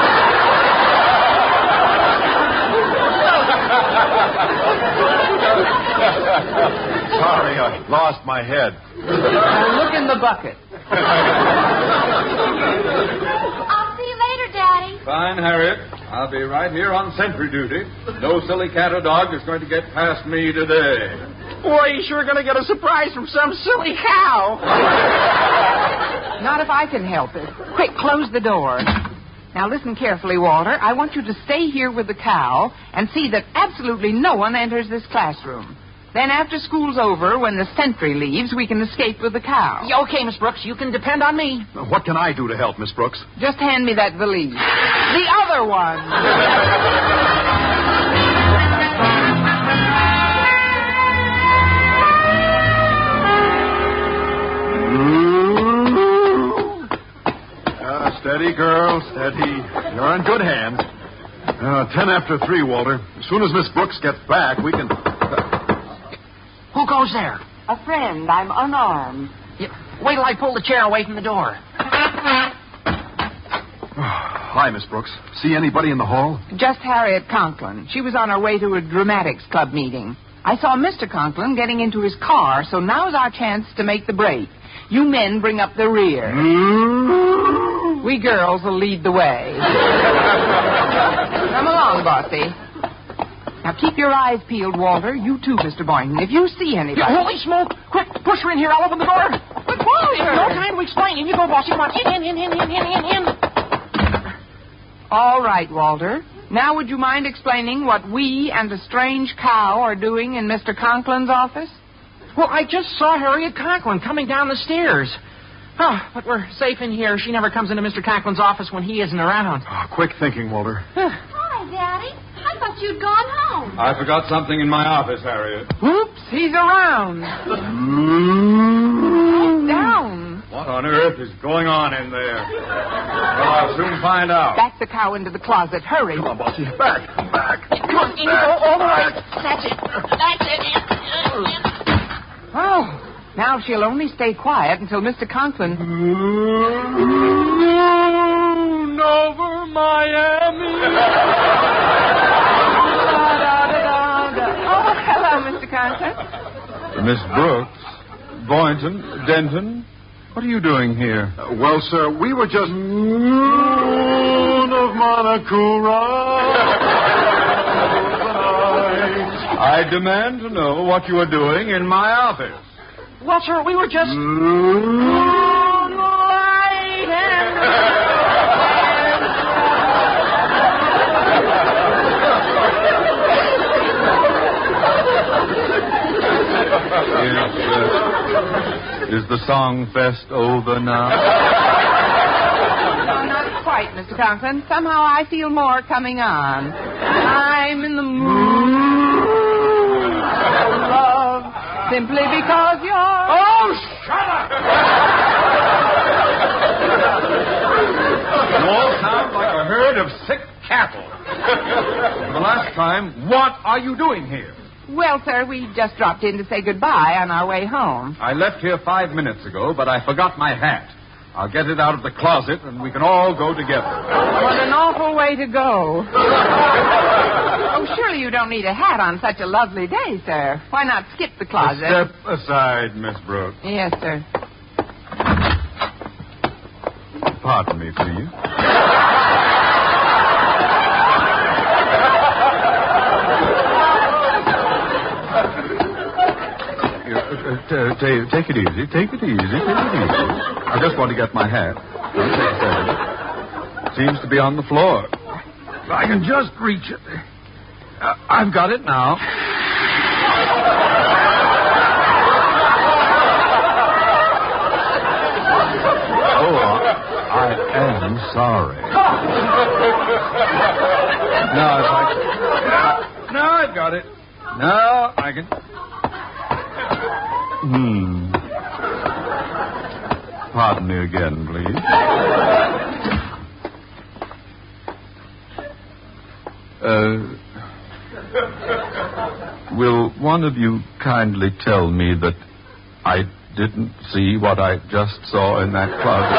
Sorry, I lost my head. Look in the bucket. I'll see you later, Daddy. Fine, Harriet. I'll be right here on sentry duty. No silly cat or dog is going to get past me today. Boy, he's sure going to get a surprise from some silly cow. Not if I can help it. Quick, close the door. Now listen carefully, Walter. I want you to stay here with the cow and see that absolutely no one enters this classroom. Then after school's over, when the sentry leaves, we can escape with the cow. Yeah, okay, Miss Brooks. You can depend on me. What can I do to help, Miss Brooks? Just hand me that valise. The other one. Steady, girl, steady. You're in good hands. 10 after 3, Walter. As soon as Miss Brooks gets back, we can... Who goes there? A friend. I'm unarmed. Wait till I pull the chair away from the door. Hi, Miss Brooks. See anybody in the hall? Just Harriet Conklin. She was on her way to a dramatics club meeting. I saw Mr. Conklin getting into his car, so now's our chance to make the break. You men bring up the rear. We girls will lead the way. Come along, Bossy. Now keep your eyes peeled, Walter. You too, Mr. Boynton. If you see anybody... Holy smoke! Quick, push her in here. I'll open the door. But Walter! No time to explain. In you go, Bossy. Come on. In. All right, Walter. Now would you mind explaining what we and the strange cow are doing in Mr. Conklin's office? Well, I just saw Harriet Conklin coming down the stairs. Oh, but we're safe in here. She never comes into Mr. Conklin's office when he isn't around. Quick thinking, Walter. Hi, Daddy. I thought you'd gone home. I forgot something in my office, Harriet. Oops, he's around. Down. What on earth is going on in there? Well, I'll soon find out. Back the cow into the closet. Hurry. Come on, Bossy. Back. Come on, in you go. All the way. That's it. Oh, now she'll only stay quiet until Mr. Conklin... Moon over Miami. Oh, hello, Mr. Conklin. Miss Brooks, Boynton, Denton, what are you doing here? Well, sir, we were just... Moon of Monocura. I demand to know what you are doing in my office. Well, sir, we were just... Is the song fest over now? No, not quite, Mr. Conklin. Somehow I feel more coming on. I'm in the mood for love simply because you're... Oh, shut up! You all sound like a herd of sick cattle. For the last time, what are you doing here? Well, sir, we just dropped in to say goodbye on our way home. I left here 5 minutes ago, but I forgot my hat. I'll get it out of the closet, and we can all go together. What an awful way to go. Oh, surely you don't need a hat on such a lovely day, sir. Why not skip the closet? Step aside, Miss Brooks. Yes, sir. Pardon me, please. Take it easy. Take it easy. I just want to get my hat. Seems to be on the floor. I can just reach it. I've got it now. Oh, I am sorry. Now I've got it. Now I can... Pardon me again, please. Will one of you kindly tell me that I didn't see what I just saw in that closet?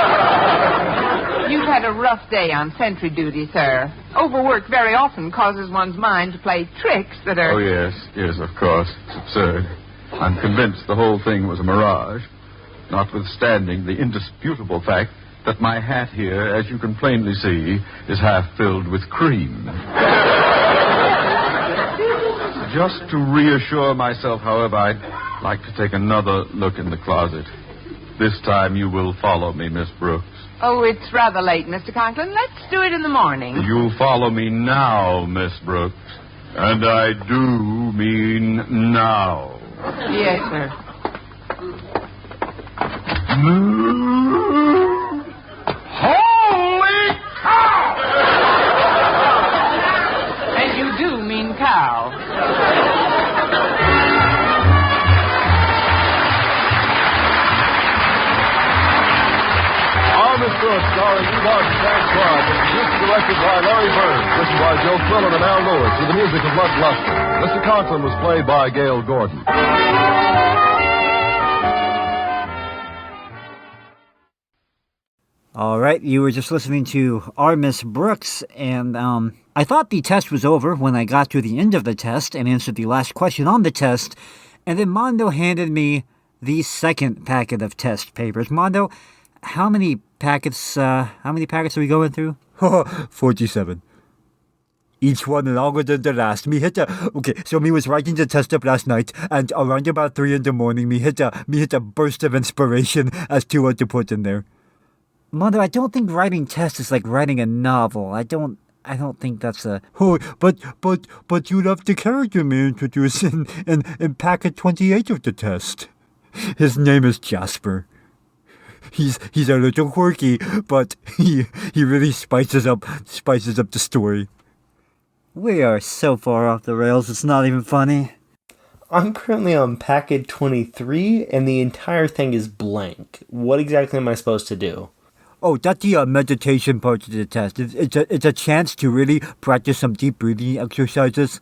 You've had a rough day on sentry duty, sir. Overwork very often causes one's mind to play tricks that are... Oh, yes, of course. It's absurd. I'm convinced the whole thing was a mirage, notwithstanding the indisputable fact that my hat here, as you can plainly see, is half filled with cream. Just to reassure myself, however, I'd like to take another look in the closet. This time you will follow me, Miss Brooks. Oh, it's rather late, Mr. Conklin. Let's do it in the morning. You'll follow me now, Miss Brooks. And I do mean now. Yes, sir. Holy cow! And you do mean cow. Miss Brooks, starring Eve Arden and Frank Clark, and produced and directed by Larry Bird, written by Joe Quillen and Al Lewis, with the music of Bud Gluster. Mr. Conklin was played by Gail Gordon. All right, you were just listening to Our Miss Brooks, and I thought the test was over when I got to the end of the test and answered the last question on the test, and then Mondo handed me the second packet of test papers. Mondo, how many packets are we going through? 47. Each one longer than the last. Okay, so me was writing the test up last night, and around about 3 in the morning, me hit a burst of inspiration as to what to put in there. Mother, I don't think writing tests is like writing a novel. I don't think that's a... Oh, but you love the character me introduced in packet 28 of the test. His name is Jasper. He's a little quirky, but he really spices up the story. We are so far off the rails, it's not even funny. I'm currently on packet 23, and the entire thing is blank. What exactly am I supposed to do? Oh, that's the meditation part of the test. It's a chance to really practice some deep breathing exercises.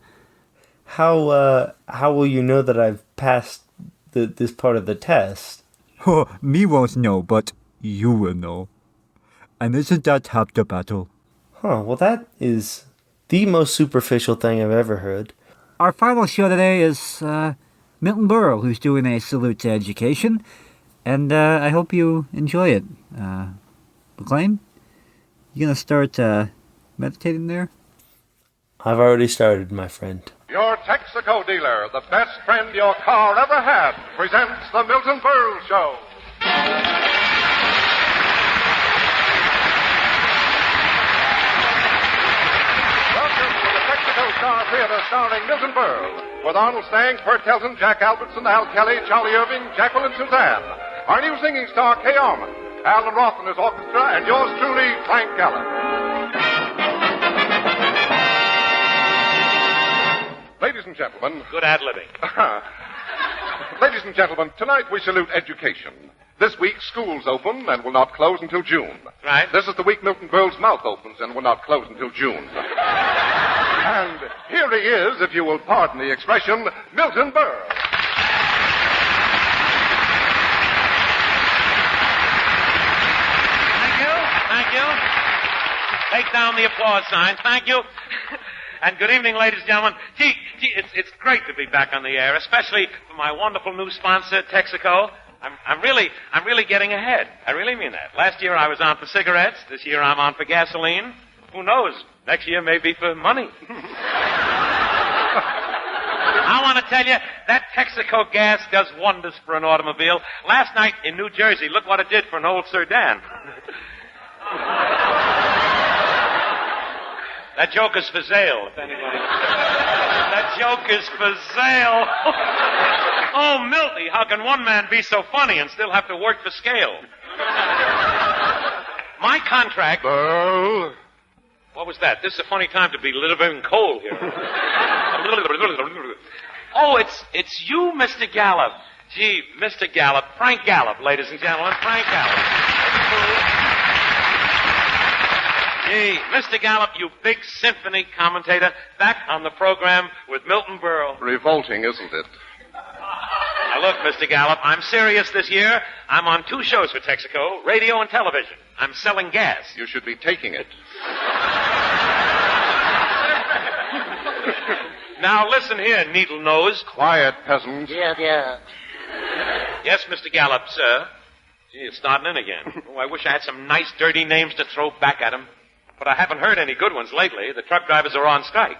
How will you know that I've passed this part of the test? Oh, me won't know, but you will know. And isn't that half the battle? Huh, well that is the most superficial thing I've ever heard. Our final show today is Milton Berle, who's doing a salute to education. And I hope you enjoy it. McLean, you gonna start meditating there? I've already started, my friend. Your Texaco dealer, the best friend your car ever had, presents the Milton Berle Show. Welcome to the Texaco Star Theater starring Milton Berle, with Arnold Stang, Bert Kelton, Jack Albertson, Al Kelly, Charlie Irving, Jacqueline Suzanne, our new singing star, Kay Arman, Alan Roth and his orchestra, and yours truly, Frank Gallup. Ladies and gentlemen... Good ad-libbing. Ladies and gentlemen, tonight we salute education. This week, schools open and will not close until June. Right. This is the week Milton Berle's mouth opens and will not close until June. And here he is, if you will pardon the expression, Milton Berle. Thank you. Take down the applause signs. Thank you. And good evening, ladies and gentlemen. Gee, it's great to be back on the air, especially for my wonderful new sponsor, Texaco. I'm really getting ahead. I really mean that. Last year I was on for cigarettes. This year I'm on for gasoline. Who knows? Next year may be for money. I want to tell you, that Texaco gas does wonders for an automobile. Last night in New Jersey, look what it did for an old sedan. That joke is for sale, if anybody... That joke is for sale. Oh, Milty, how can one man be so funny and still have to work for scale? My contract... Berle. What was that? This is a funny time to be living cold here. Oh, it's you, Mr. Gallup. Gee, Mr. Gallup. Frank Gallup, ladies and gentlemen. Frank Gallup. Gee, Mr. Gallup, you big symphony commentator, back on the program with Milton Berle. Revolting, isn't it? Now look, Mr. Gallup, I'm serious this year. I'm on 2 shows for Texaco, radio and television. I'm selling gas. You should be taking it. Now listen here, needle nose. Quiet, peasant. Yeah. Yes, Mr. Gallup, sir. Gee, it's starting in again. Oh, I wish I had some nice, dirty names to throw back at him. But I haven't heard any good ones lately. The truck drivers are on strike.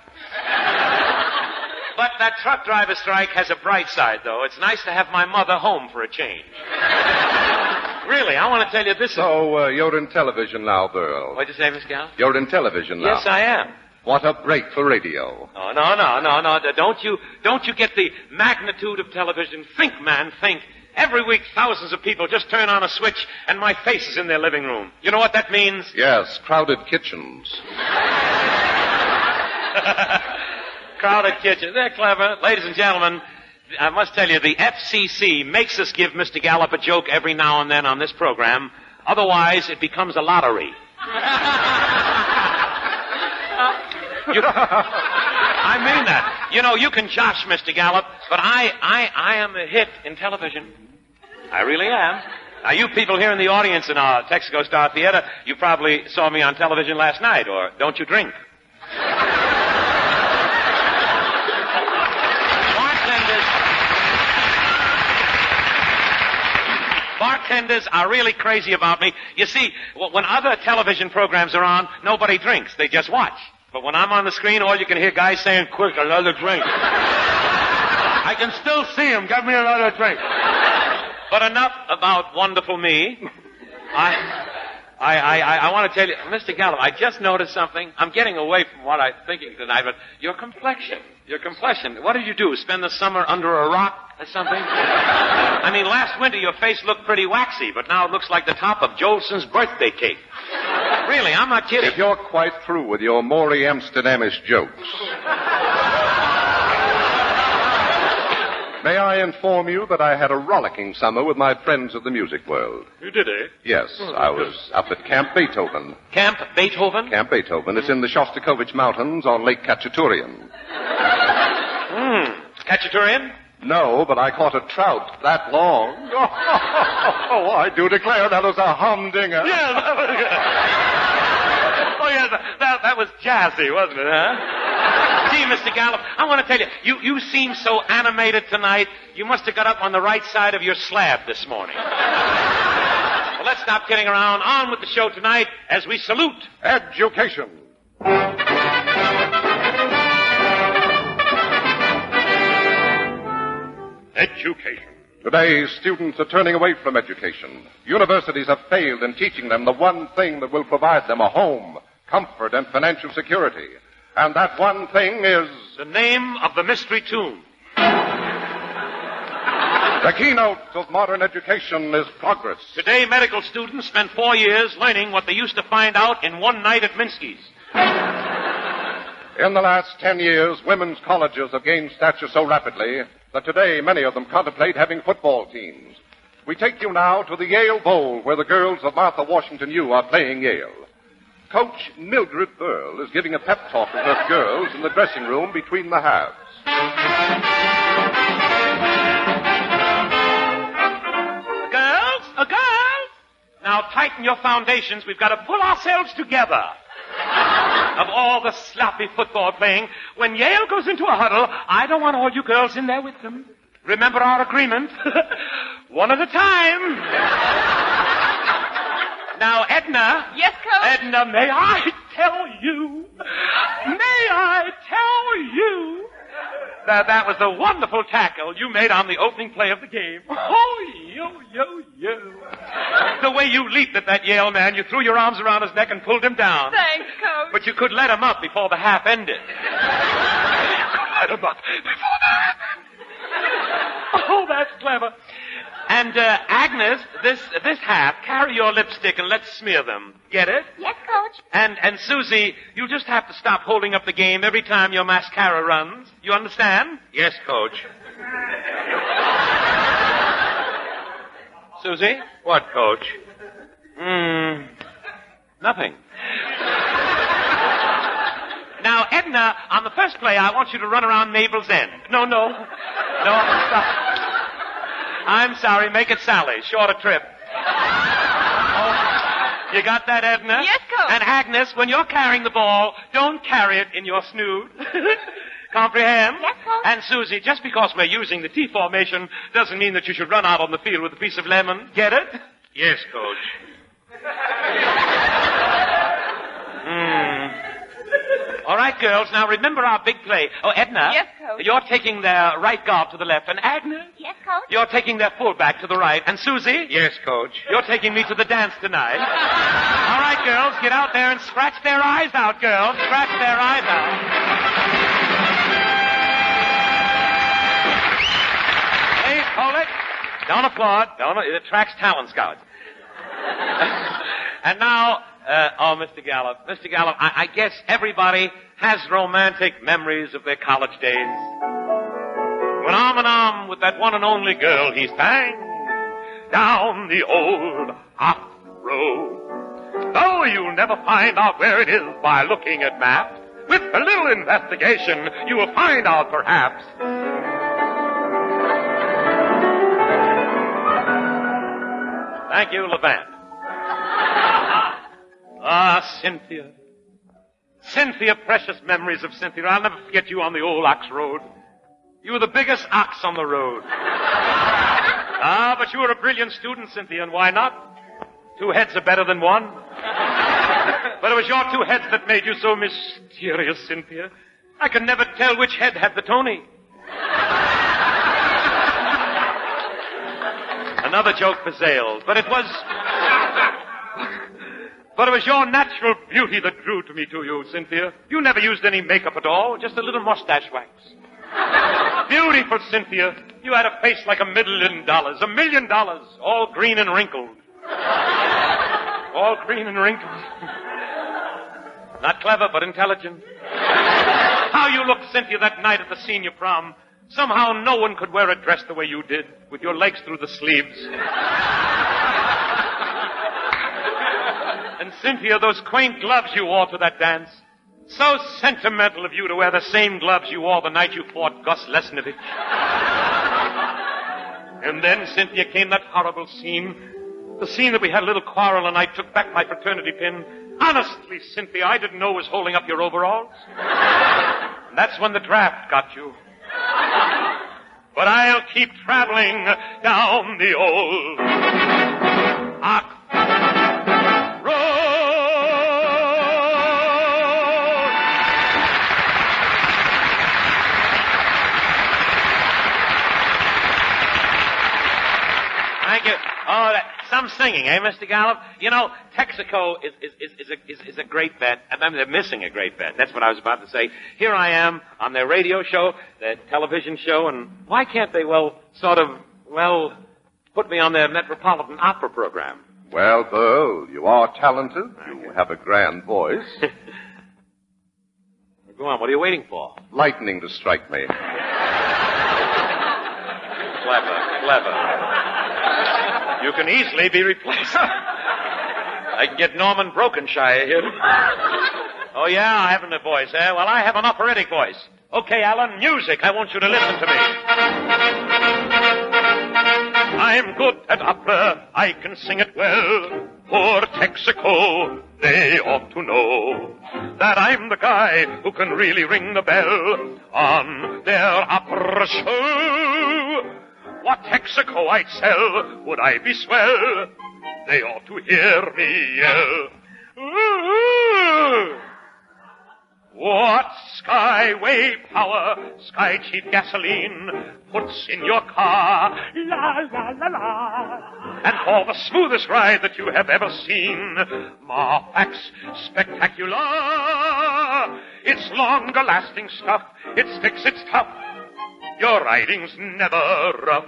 But that truck driver strike has a bright side, though. It's nice to have my mother home for a change. Really, I want to tell you this. So, you're in television now, Berle. What'd you say, Miss Gallup? You're in television now. Yes, I am. What a break for radio. Oh, no. Don't you get the magnitude of television? Think, man, think. Every week, thousands of people just turn on a switch, and my face is in their living room. You know what that means? Yes, crowded kitchens. Crowded kitchens. They're clever. Ladies and gentlemen, I must tell you, the FCC makes us give Mr. Gallup a joke every now and then on this program. Otherwise, it becomes a lottery. I mean that. You know, you can josh Mr. Gallup, but I am a hit in television. I really am. Now, you people here in the audience in our Texaco Star Theater, you probably saw me on television last night, or don't you drink? Bartenders are really crazy about me. You see, when other television programs are on, nobody drinks. They just watch. But when I'm on the screen, all you can hear guys saying, quick, another drink. I can still see them. Give me another drink. But enough about wonderful me. I want to tell you, Mr. Gallup, I just noticed something. I'm getting away from what I'm thinking tonight, but your complexion. What did you do? Spend the summer under a rock or something? I mean, last winter your face looked pretty waxy, but now it looks like the top of Jolson's birthday cake. Really, I'm not kidding. If you're quite through with your Maury Amsterdamish jokes, may I inform you that I had a rollicking summer with my friends of the music world. You did, eh? Yes, I was up at Camp Beethoven. Camp Beethoven? Camp Beethoven. It's in the Shostakovich Mountains on Lake Katchaturian. Katchaturian? No, but I caught a trout that long. Oh, I do declare that was a humdinger. Yeah, that was good. Oh, yes, that was jazzy, wasn't it, huh? Gee, Mr. Gallup, I want to tell you, you seem so animated tonight, you must have got up on the right side of your slab this morning. Well, let's stop kidding around. On with the show tonight as we salute education. Education. Today, students are turning away from education. Universities have failed in teaching them the one thing that will provide them a home, comfort, and financial security. And that one thing is... the name of the mystery tune. The keynote of modern education is progress. Today, medical students spend 4 years learning what they used to find out in one night at Minsky's. In the last 10 years, women's colleges have gained stature so rapidly that today many of them contemplate having football teams. We take you now to the Yale Bowl, where the girls of Martha Washington U are playing Yale. Coach Mildred Berle is giving a pep talk to her girls in the dressing room between the halves. Girls! Now tighten your foundations. We've got to pull ourselves together. Of all the sloppy football playing, when Yale goes into a huddle, I don't want all you girls in there with them. Remember our agreement? One at a time. Now, Edna. Yes, Coach? Edna, may I tell you that was a wonderful tackle you made on the opening play of the game. Oh, yo. The way you leaped at that Yale man, you threw your arms around his neck and pulled him down. Thanks, Coach. But you could let him up before the half ended. You could let him up before the half ended. Oh, that's clever. And, Agnes, this half, carry your lipstick and let's smear them. Get it? Yes, Coach. And Susie, you'll just have to stop holding up the game every time your mascara runs. You understand? Yes, Coach. Susie? What, Coach? Nothing. Now, Edna, on the first play, I want you to run around Mabel's End. No, stop. I'm sorry, make it Sally. Shorter trip. Oh, you got that, Edna? Yes, Coach. And Agnes, when you're carrying the ball, don't carry it in your snoot. Comprehend? Yes, Coach. And Susie, just because we're using the T formation doesn't mean that you should run out on the field with a piece of lemon. Get it? Yes, Coach. All right, girls, now remember our big play. Oh, Edna. Yes, Coach. You're taking their right guard to the left. And Agnes? Yes, Coach? You're taking their fullback to the right. And Susie? Yes, Coach. You're taking me to the dance tonight. All right, girls, get out there and scratch their eyes out, girls. Scratch their eyes out. Please, hold it. Don't applaud. It attracts talent scouts. And now, Mr. Gallup, I guess everybody has romantic memories of their college days. When arm in arm with that one and only girl he sang down the old hop road. Though you'll never find out where it is by looking at maps, with a little investigation, you will find out perhaps. Thank you, Levant. Cynthia. Cynthia, precious memories of Cynthia. I'll never forget you on the old ox road. You were the biggest ox on the road. But you were a brilliant student, Cynthia, and why not? 2 heads are better than 1. But it was your 2 heads that made you so mysterious, Cynthia. I could never tell which head had the Tony. Another joke for Zales, but it was your natural beauty that drew to you, Cynthia. You never used any makeup at all, just a little mustache wax. Beautiful, Cynthia. You had a face like $1 million, $1 million, all green and wrinkled. All green and wrinkled. Not clever, but intelligent. How you looked, Cynthia, that night at the senior prom. Somehow no one could wear a dress the way you did, with your legs through the sleeves. And Cynthia, those quaint gloves you wore to that dance. So sentimental of you to wear the same gloves you wore the night you fought Gus Lesnovich. And then, Cynthia, came that horrible scene. The scene that we had a little quarrel and I took back my fraternity pin. Honestly, Cynthia, I didn't know it was holding up your overalls. And that's when the draft got you. But I'll keep traveling down the old ox road. Thank you. Oh, some singing, eh, Mr. Gallup? You know, Texaco is a great bet. I mean, they're missing a great bet. That's what I was about to say. Here I am on their radio show, their television show, and why can't they, put me on their Metropolitan Opera program? Well, Berle, you are talented. You have a grand voice. Go on, what are you waiting for? Lightning to strike me. Clever. You can easily be replaced. I can get Norman Brokenshire here. Oh, yeah, I haven't a voice, eh? Well, I have an operatic voice. Okay, Alan, music. I want you to listen to me. I'm good at opera. I can sing it well. Poor Texaco, they ought to know that I'm the guy who can really ring the bell on their opera show. What Texaco I'd sell, would I be swell? They ought to hear me yell. Ooh! What Skyway power, Sky Cheap gasoline puts in your car, la la la la. And for the smoothest ride that you have ever seen, Marfax Spectacular. It's longer lasting stuff, it sticks, it's tough. Your riding's never rough.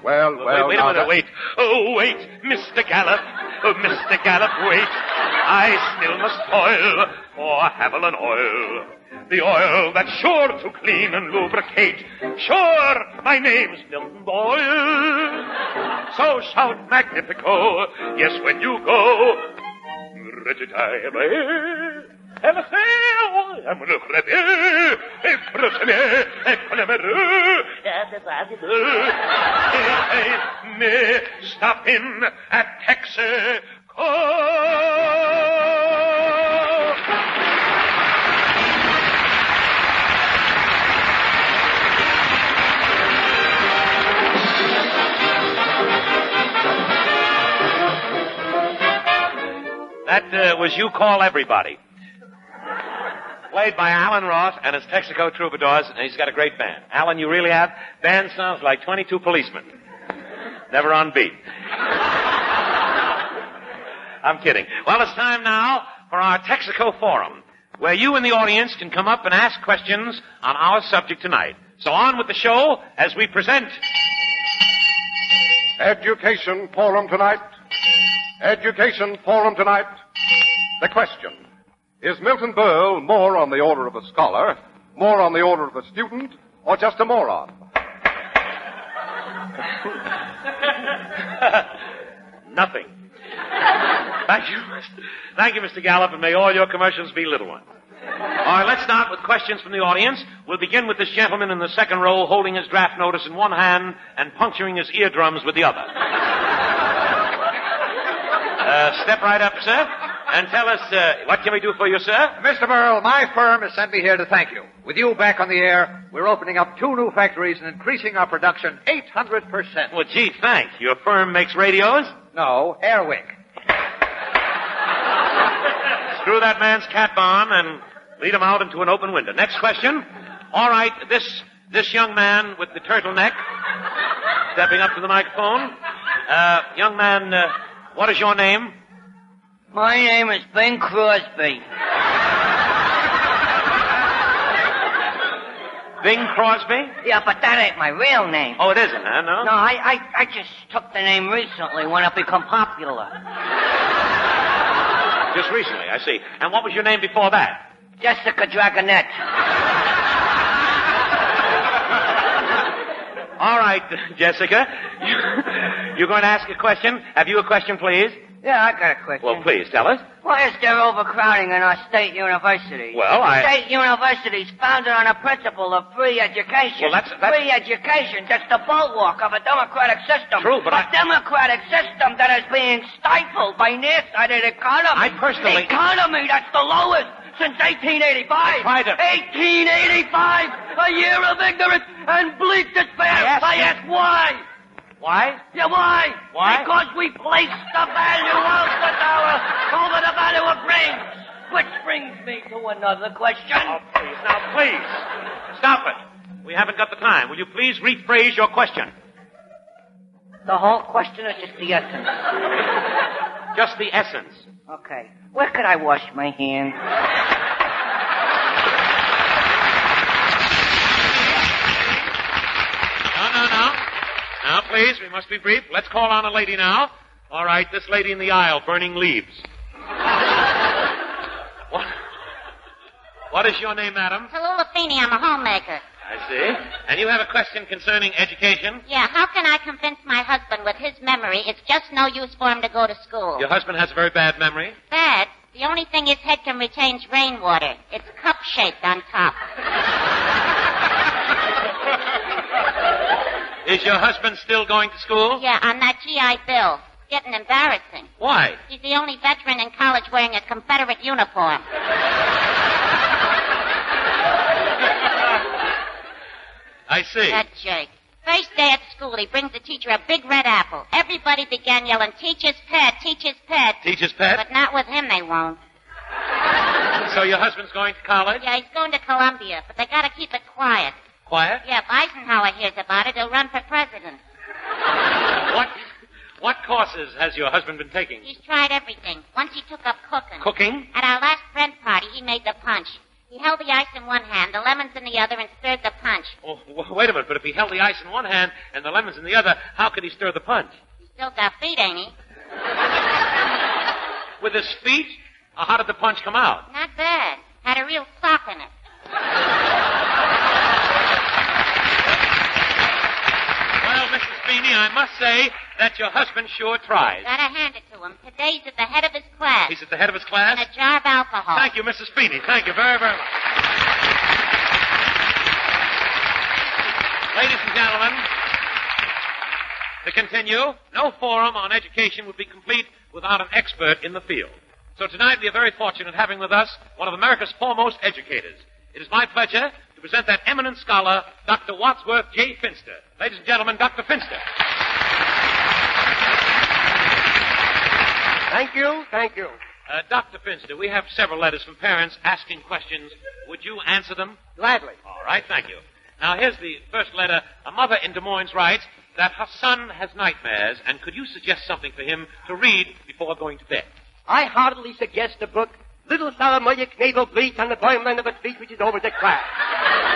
Well, wait a minute, wait. Oh, wait, Mr. Gallup. Oh, Mr. Gallup, wait. I still must toil for Haviland oil. The oil that's sure to clean and lubricate. Sure, my name's Milton Berle. So shout Magnifico. Yes, when you go. Stop in at Texaco. That was You Call Everybody. Played by Alan Roth and his Texaco Troubadours, and he's got a great band. Alan, you really have? Band sounds like 22 policemen. Never on beat. I'm kidding. Well, it's time now for our Texaco Forum, where you in the audience can come up and ask questions on our subject tonight. So on with the show as we present... Education Forum tonight. Education Forum tonight. The question: is Milton Berle more on the order of a scholar, more on the order of a student, or just a moron? Nothing. Thank you, Mr. Gallup, and may all your commercials be little ones. All right, let's start with questions from the audience. We'll begin with this gentleman in the second row holding his draft notice in one hand and puncturing his eardrums with the other. Step right up, sir, and tell us, what can we do for you, sir? Mr. Berle, my firm has sent me here to thank you. With you back on the air, we're opening up 2 new factories and increasing our production 800%. Well, gee, thanks. Your firm makes radios? No, Airwick. Screw that man's cat barn and lead him out into an open window. Next question. All right, this young man with the turtleneck stepping up to the microphone. Young man, what is your name? My name is Bing Crosby. Bing Crosby? Yeah, but that ain't my real name. Oh, it isn't, huh? No? No, I just took the name recently when it became popular. Just recently, I see. And what was your name before that? Jessica Dragonette. All right, Jessica. You're going to ask a question? Have you a question, please? Yeah, I got a question. Well, please, tell us. Why is there overcrowding in our state universities? Well, State universities founded on a principle of free education. Well, that's... Free education, that's the bulwark of a democratic system. True, but a democratic system that is being stifled by nearsighted economy. I personally... Economy that's the lowest since 1885. 1885, a year of ignorance and bleak despair. I ask why? Why? Yeah, why? Why? Because we place the value of the dollar over the value of brains. Which brings me to another question. Oh, please, now, please. Stop it. We haven't got the time. Will you please rephrase your question? The whole question is just the essence. Just the essence. Okay. Where could I wash my hands? No. Now, please, we must be brief. Let's call on a lady now. All right, this lady in the aisle, burning leaves. What is your name, madam? Tallulah Feeney, I'm a homemaker. I see. And you have a question concerning education? Yeah, how can I convince my husband with his memory it's just no use for him to go to school? Your husband has a very bad memory? Bad? The only thing his head can retain is rainwater. It's cup-shaped on top. Is your husband still going to school? Yeah, on that GI Bill. It's getting embarrassing. Why? He's the only veteran in college wearing a Confederate uniform. I see. That jerk. First day at school, he brings the teacher a big red apple. Everybody began yelling, "Teacher's pet, teacher's pet." Teacher's pet? But not with him, they won't. So your husband's going to college? Yeah, he's going to Columbia, but they gotta keep it quiet. Quiet? Yeah, if Eisenhower hears about it, he'll run for president. What courses has your husband been taking? He's tried everything. Once he took up cooking. Cooking? At our last friend party, he made the punch. He held the ice in one hand, the lemons in the other, and stirred the punch. Oh, wait a minute, but if he held the ice in one hand and the lemons in the other, how could he stir the punch? He's still got feet, ain't he? With his feet? Or how did the punch come out? Not bad. Had a real sock in it. Well, Mrs. Feeney, I must say that your husband sure tries. Gotta hand it to him. Today's at the head of his class. He's at the head of his class? In a jar of alcohol. Thank you, Mrs. Feeney. Thank you very, very much. Ladies and gentlemen, to continue, no forum on education would be complete without an expert in the field. So tonight we are very fortunate having with us one of America's foremost educators. It is my pleasure to present that eminent scholar, Dr. Wadsworth J. Finster. Ladies and gentlemen, Dr. Finster. Thank you. Dr. Finster, we have several letters from parents asking questions. Would you answer them? Gladly. All right, thank you. Now, here's the first letter. A mother in Des Moines writes that her son has nightmares, and could you suggest something for him to read before going to bed? I heartily suggest the book Little Salamoyik Naval Bleach on the Boimland of a Fleet which is over the Clyde.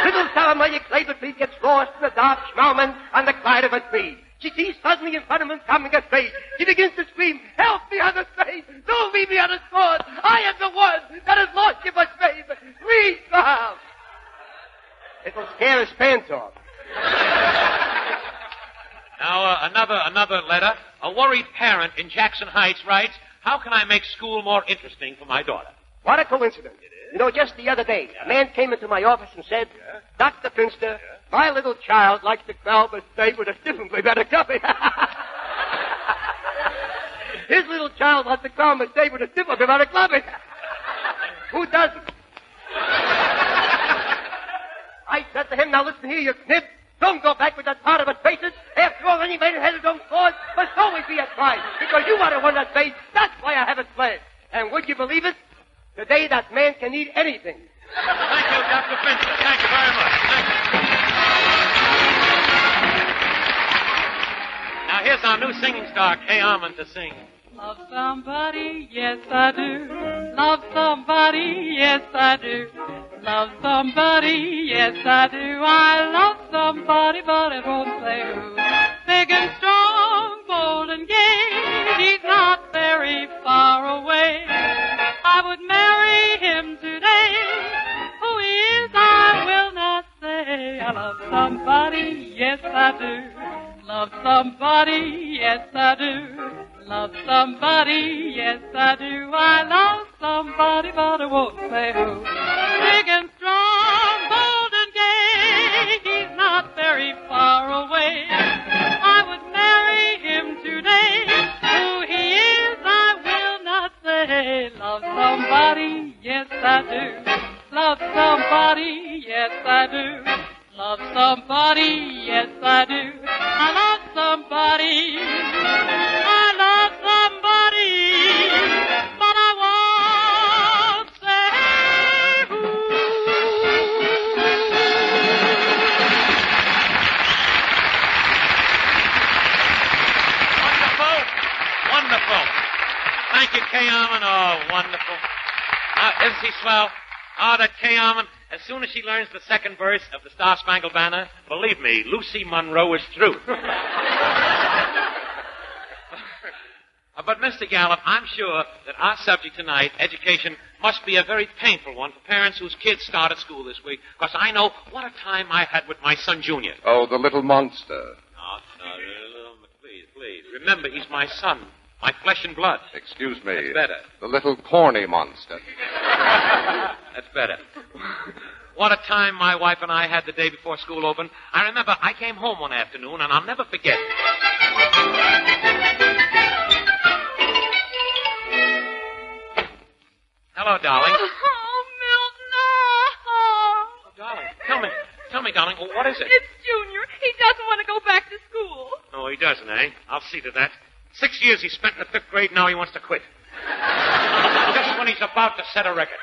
Little Salamoyik Naval Fleet gets lost in the dark schmauman on the Clyde of a Tweed. She sees suddenly in front of him coming a train. She begins to scream, "Help me on the train! Don't leave me on the sword! I am the one that has lost you for slave! Please, God!" It'll scare his pants off. Now, another letter. A worried parent in Jackson Heights writes, how can I make school more interesting for my daughter? What a coincidence. You know, just the other day, a man came into my office and said, Dr. Finster, my little child likes to grab a steak with a stiffenly better coffee. His little child wants to grab a steak with a stiffenly better coffee. Who doesn't? I said to him, now listen here, you snip. Don't go back with that part of a traces. After all, any man who has his own cause must always be at prize. Because you are the one that pays. That's why I have it planned. And would you believe it? Today that man can eat anything. Thank you, Dr. Finster. Thank you very much. Thank you. Now, here's our new singing star, Kay Armand, to sing. Love somebody, yes I do. Love somebody, yes I do. Love somebody, yes I do. I love somebody, but it won't say who. Big and strong, bold and gay, he's not very far away. I would marry him today. Who he is, I will not say. I love somebody, yes I do. Love somebody, yes I do. Love somebody, yes I do. I love somebody, but I won't say who. Big and strong, bold and gay, he's not very far away. I would marry him today. Who he is, I will not say. Love somebody, yes I do. Love somebody, yes I do. Love somebody, yes I do. I love somebody. I love somebody, but I won't say who. Wonderful. Thank you, Kay Armand. Oh, wonderful. Isn't he swell? Oh, that Kay Armand. As soon as she learns the second verse of the Star Spangled Banner, believe me, Lucy Monroe is through. But, Mr. Gallup, I'm sure that our subject tonight, education, must be a very painful one for parents whose kids start at school this week, because I know what a time I had with my son, Junior. Oh, the little monster. No, please. Remember, he's my son, my flesh and blood. Excuse me. That's better. The little corny monster. That's better. What a time my wife and I had the day before school opened. I remember I came home one afternoon, and I'll never forget it. Hello, darling. Oh, Milton. Oh, darling, tell me, darling, what is it? It's Junior. He doesn't want to go back to school. Oh, he doesn't, eh? I'll see to that. 6 years he spent in the 5th grade, now he wants to quit. Just when he's about to set a record.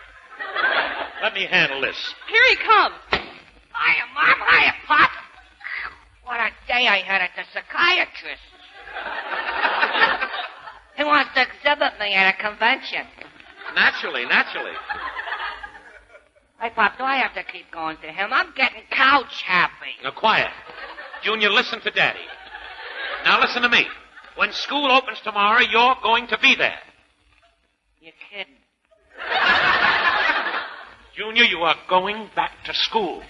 Let me handle this. Here he comes. Hiya, Mom. Hiya, Pop. What a day I had at the psychiatrist. He wants to exhibit me at a convention. Naturally. Hey, Pop, do I have to keep going to him? I'm getting couch happy. Now, quiet. Junior, listen to Daddy. Now, listen to me. When school opens tomorrow, you're going to be there. You're kidding. Junior, you are going back to school.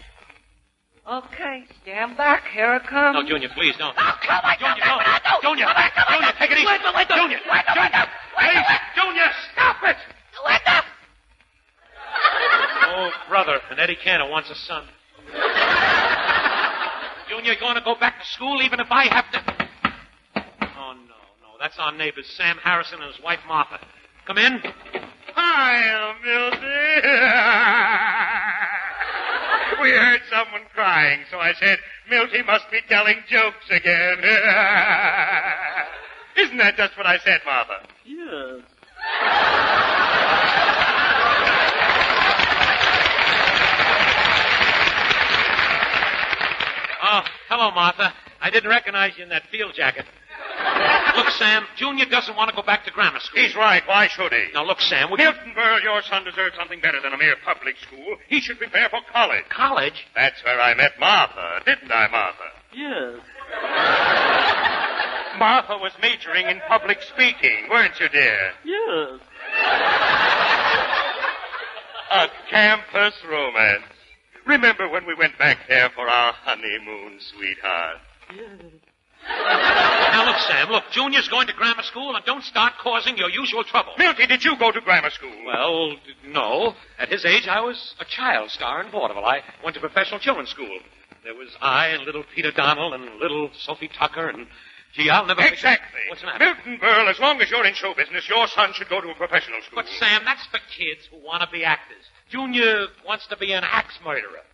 Okay, stand back. Here it comes. No, Junior, please, don't. Oh, come on, Junior, no. Junior, take it easy. Junior, please, Junior, stop it. Linda! Oh, brother, and Eddie Cantor wants a son. Junior, you're going to go back to school even if I have to... Oh, no, that's our neighbors, Sam Harrison and his wife, Martha. Come in. Hi, Milty. We heard someone crying, so I said, Milty must be telling jokes again. Isn't that just what I said, Martha? Yes. Hello, Martha. I didn't recognize you in that field jacket. Look, Sam, Junior doesn't want to go back to grammar school. He's right. Why should he? Now, look, Sam, would you... Milton Berle, your son deserves something better than a mere public school. He should prepare for college. College? That's where I met Martha, didn't I, Martha? Yes. Martha was majoring in public speaking, weren't you, dear? Yes. A campus romance. Remember when we went back there for our honeymoon, sweetheart? Yes. Now, look, Sam, look, Junior's going to grammar school, and don't start causing your usual trouble. Milty, did you go to grammar school? Well, no. At his age, I was a child star in vaudeville. I went to professional children's school. There was I and little Peter Donnell and little Sophie Tucker and... Gee, I'll never... Exactly. What's the matter? Milton Berle, as long as you're in show business, your son should go to a professional school. But, Sam, that's for kids who want to be actors. Junior wants to be an axe murderer.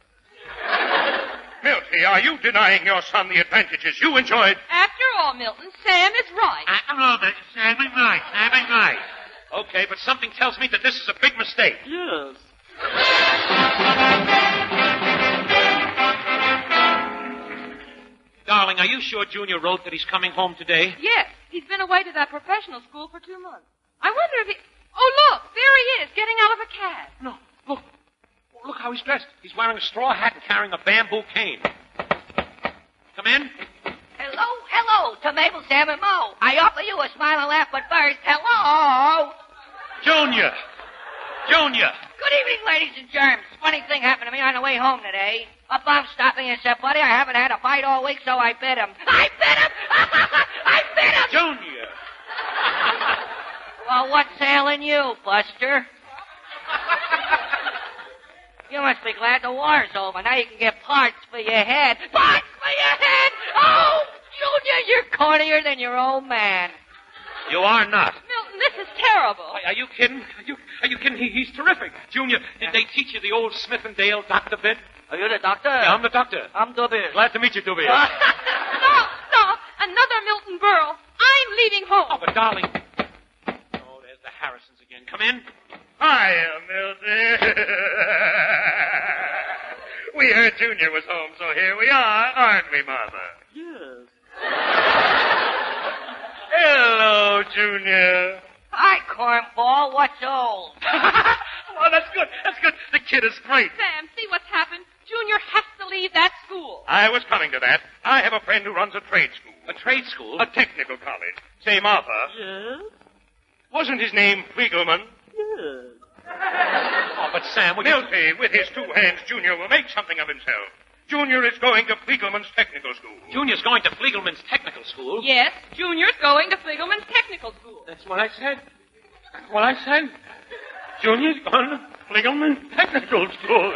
Milty, are you denying your son the advantages you enjoyed? After all, Milton, Sam is right. Sam is right. Sam is right. Okay, but something tells me that this is a big mistake. Yes. Darling, are you sure Junior wrote that he's coming home today? Yes, he's been away to that professional school for 2 months. I wonder if he... Oh, look, there he is, getting out of a cab. No, look. Look how he's dressed. He's wearing a straw hat and carrying a bamboo cane. Come in. Hello, to Mabel, Sam, and Mo. I offer you a smile and laugh, but first, hello. Junior. Good evening, ladies and germs. Funny thing happened to me on the way home today. A bum stopped me and said, buddy, I haven't had a fight all week, so I bit him. I bit him! Junior. Well, what's ailing you, Buster? You must be glad the war's over. Now you can get parts for your head. Parts for your head! Oh, Junior, you're cornier than your old man. You are not. Milton, this is terrible. Are you kidding? Are you kidding? He's terrific. Junior, did they teach you the old Smith and Dale doctor bit? Are you the doctor? Yeah, I'm the doctor. I'm Dubious. Glad to meet you, Dubious. Stop! Another Milton Berle. I'm leaving home. Oh, but darling. Oh, there's the Harrisons again. Come in. Hiya, Milty. We heard Junior was home, so here we are, aren't we, Martha? Yes. Hello, Junior. Hi, cornball. What's old? Oh, that's good. The kid is great. Sam, see what's happened? Junior has to leave that school. I was coming to that. I have a friend who runs a trade school. A trade school? A technical college. Say, Martha. Yes? Wasn't his name Fliegelman? Yes. Oh, but Sam, Milty, with his 2 hands, Junior will make something of himself. Junior is going to Fliegelman's technical school. Junior's going to Fliegelman's technical school? Yes, Junior's going to Fliegelman's technical school. That's what I said. Junior's going to Fliegelman's technical school.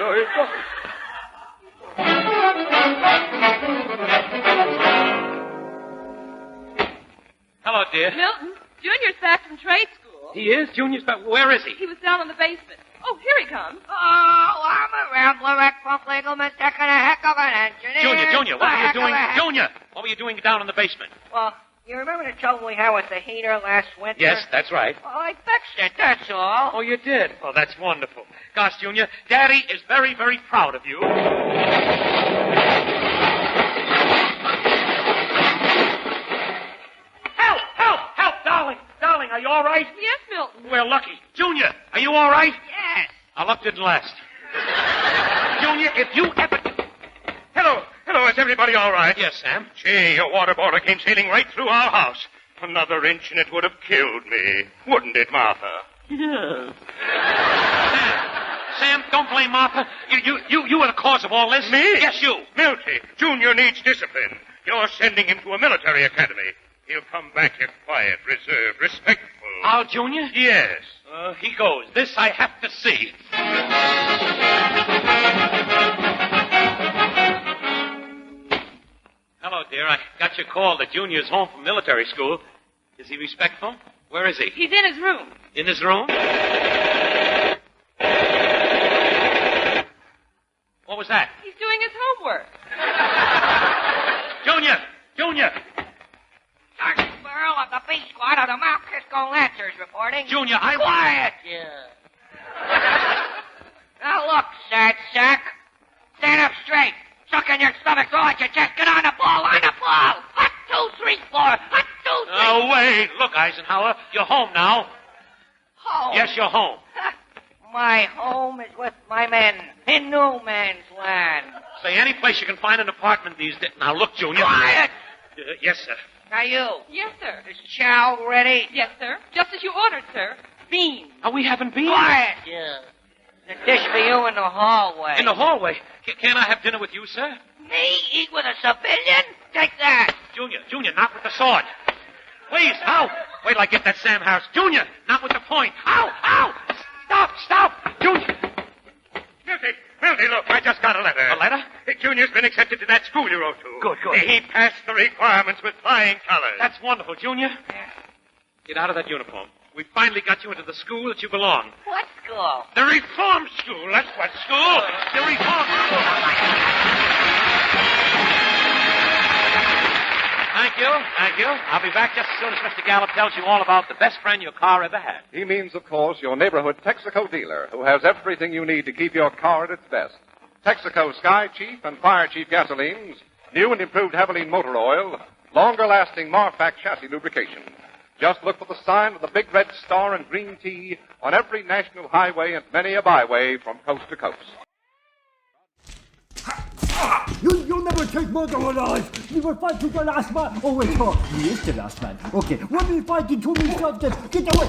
Hello, dear. Milton, Junior's back from trade school. He is? Junior's back. Where is he? He was down in the basement. Oh, here he comes. Oh, I'm a rambler at Fliegelman's taking a heck of an engineer. Junior, what were you doing? Junior, what were you doing down in the basement? Well, you remember the trouble we had with the heater last winter? Yes, that's right. Well, I fixed it, that's all. Oh, you did? Oh, that's wonderful. Gosh, Junior, Daddy is very, very proud of you. Help, darling, are you all right? Yes, Milton. We're lucky. Junior, are you all right? Yes. Our luck didn't last. Junior, if you ever... Hello, is everybody all right? Yes, Sam. Gee, your water boiler came sailing right through our house. Another inch and it would have killed me. Wouldn't it, Martha? Yes. Sam, don't blame Martha. You were the cause of all this. Me? Yes, you. Milty, Junior needs discipline. You're sending him to a military academy. He'll come back here quiet, reserved, respectful. Our Junior? Yes. He goes. This I have to see. Hello, dear. I got your call that Junior's home from military school. Is he respectful? Where is he? He's in his room. In his room? What was that? He's doing his homework. Junior! Sergeant Berle of the B Squad of the Mount Kisco Lancers reporting. Junior, Quiet, you. Now look, sad sack. Stand up straight. Suck in your stomach, throw out your chest. Get on the Hey, look, Eisenhower, you're home now. Home? Yes, you're home. My home is with my men in no man's land. Say, any place you can find an apartment these days. Now, look, Junior. Quiet! Yes, sir. Now you. Yes, sir. Is chow ready? Yes, sir. Just as you ordered, sir. Beans. Are we having beans? Quiet! Yeah. The dish for you in the hallway. In the hallway? Can't I have dinner with you, sir? Me eat with a civilian? Take that. Junior, not with the sword. Please, ow! Wait till I get that Sam Harris. Junior, not with the point. Ow! Stop! Junior! Milty, look, I just got a letter. A letter? Junior's been accepted to that school you wrote to. Good. He passed the requirements with flying colors. That's wonderful, Junior. Get out of that uniform. We finally got you into the school that you belong. What school? The reform school, that's what school. The reform school. Thank you. I'll be back just as soon as Mr. Gallup tells you all about the best friend your car ever had. He means, of course, your neighborhood Texaco dealer, who has everything you need to keep your car at its best. Texaco Sky Chief and Fire Chief gasolines, new and improved Havoline motor oil, longer-lasting Marfac chassis lubrication. Just look for the sign of the big red star and green T on every national highway and many a byway from coast to coast. You'll never take more than 1 life. You were fighting the last man. Oh, wait, he is the last man. Okay, when we fight into me something, get away.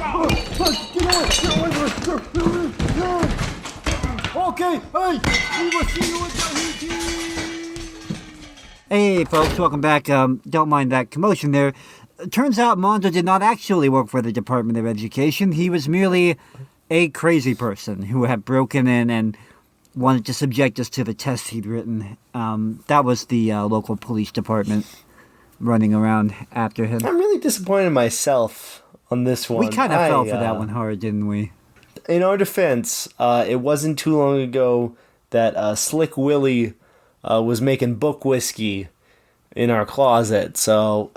Okay, hey, we will see you at the Hey, folks, welcome back. Don't mind that commotion there. Turns out Mondo did not actually work for the Department of Education. He was merely a crazy person who had broken in and wanted to subject us to the test he'd written. That was the local police department running around after him. I'm really disappointed in myself on this one. We kind of fell for that one hard, didn't we? In our defense, it wasn't too long ago that Slick Willie was making book whiskey in our closet, so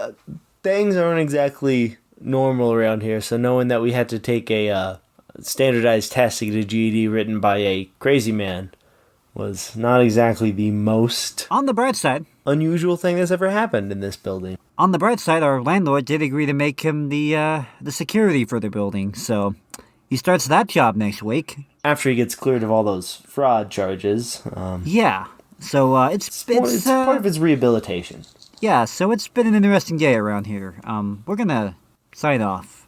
things aren't exactly normal around here. So knowing that we had to take a standardized test to get a GED written by a crazy man was not exactly the most on the bright side unusual thing that's ever happened in this building. On the bright side, our landlord did agree to make him the security for the building, so he starts that job next week after he gets cleared of all those fraud charges. Yeah, so it's part of his rehabilitation. Yeah, so it's been an interesting day around here. We're gonna sign off.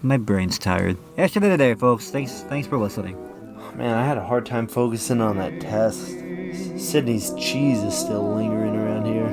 My brain's tired. That's it for today, folks. Thanks for listening. Man, I had a hard time focusing on that test. Sydney's cheese is still lingering around here.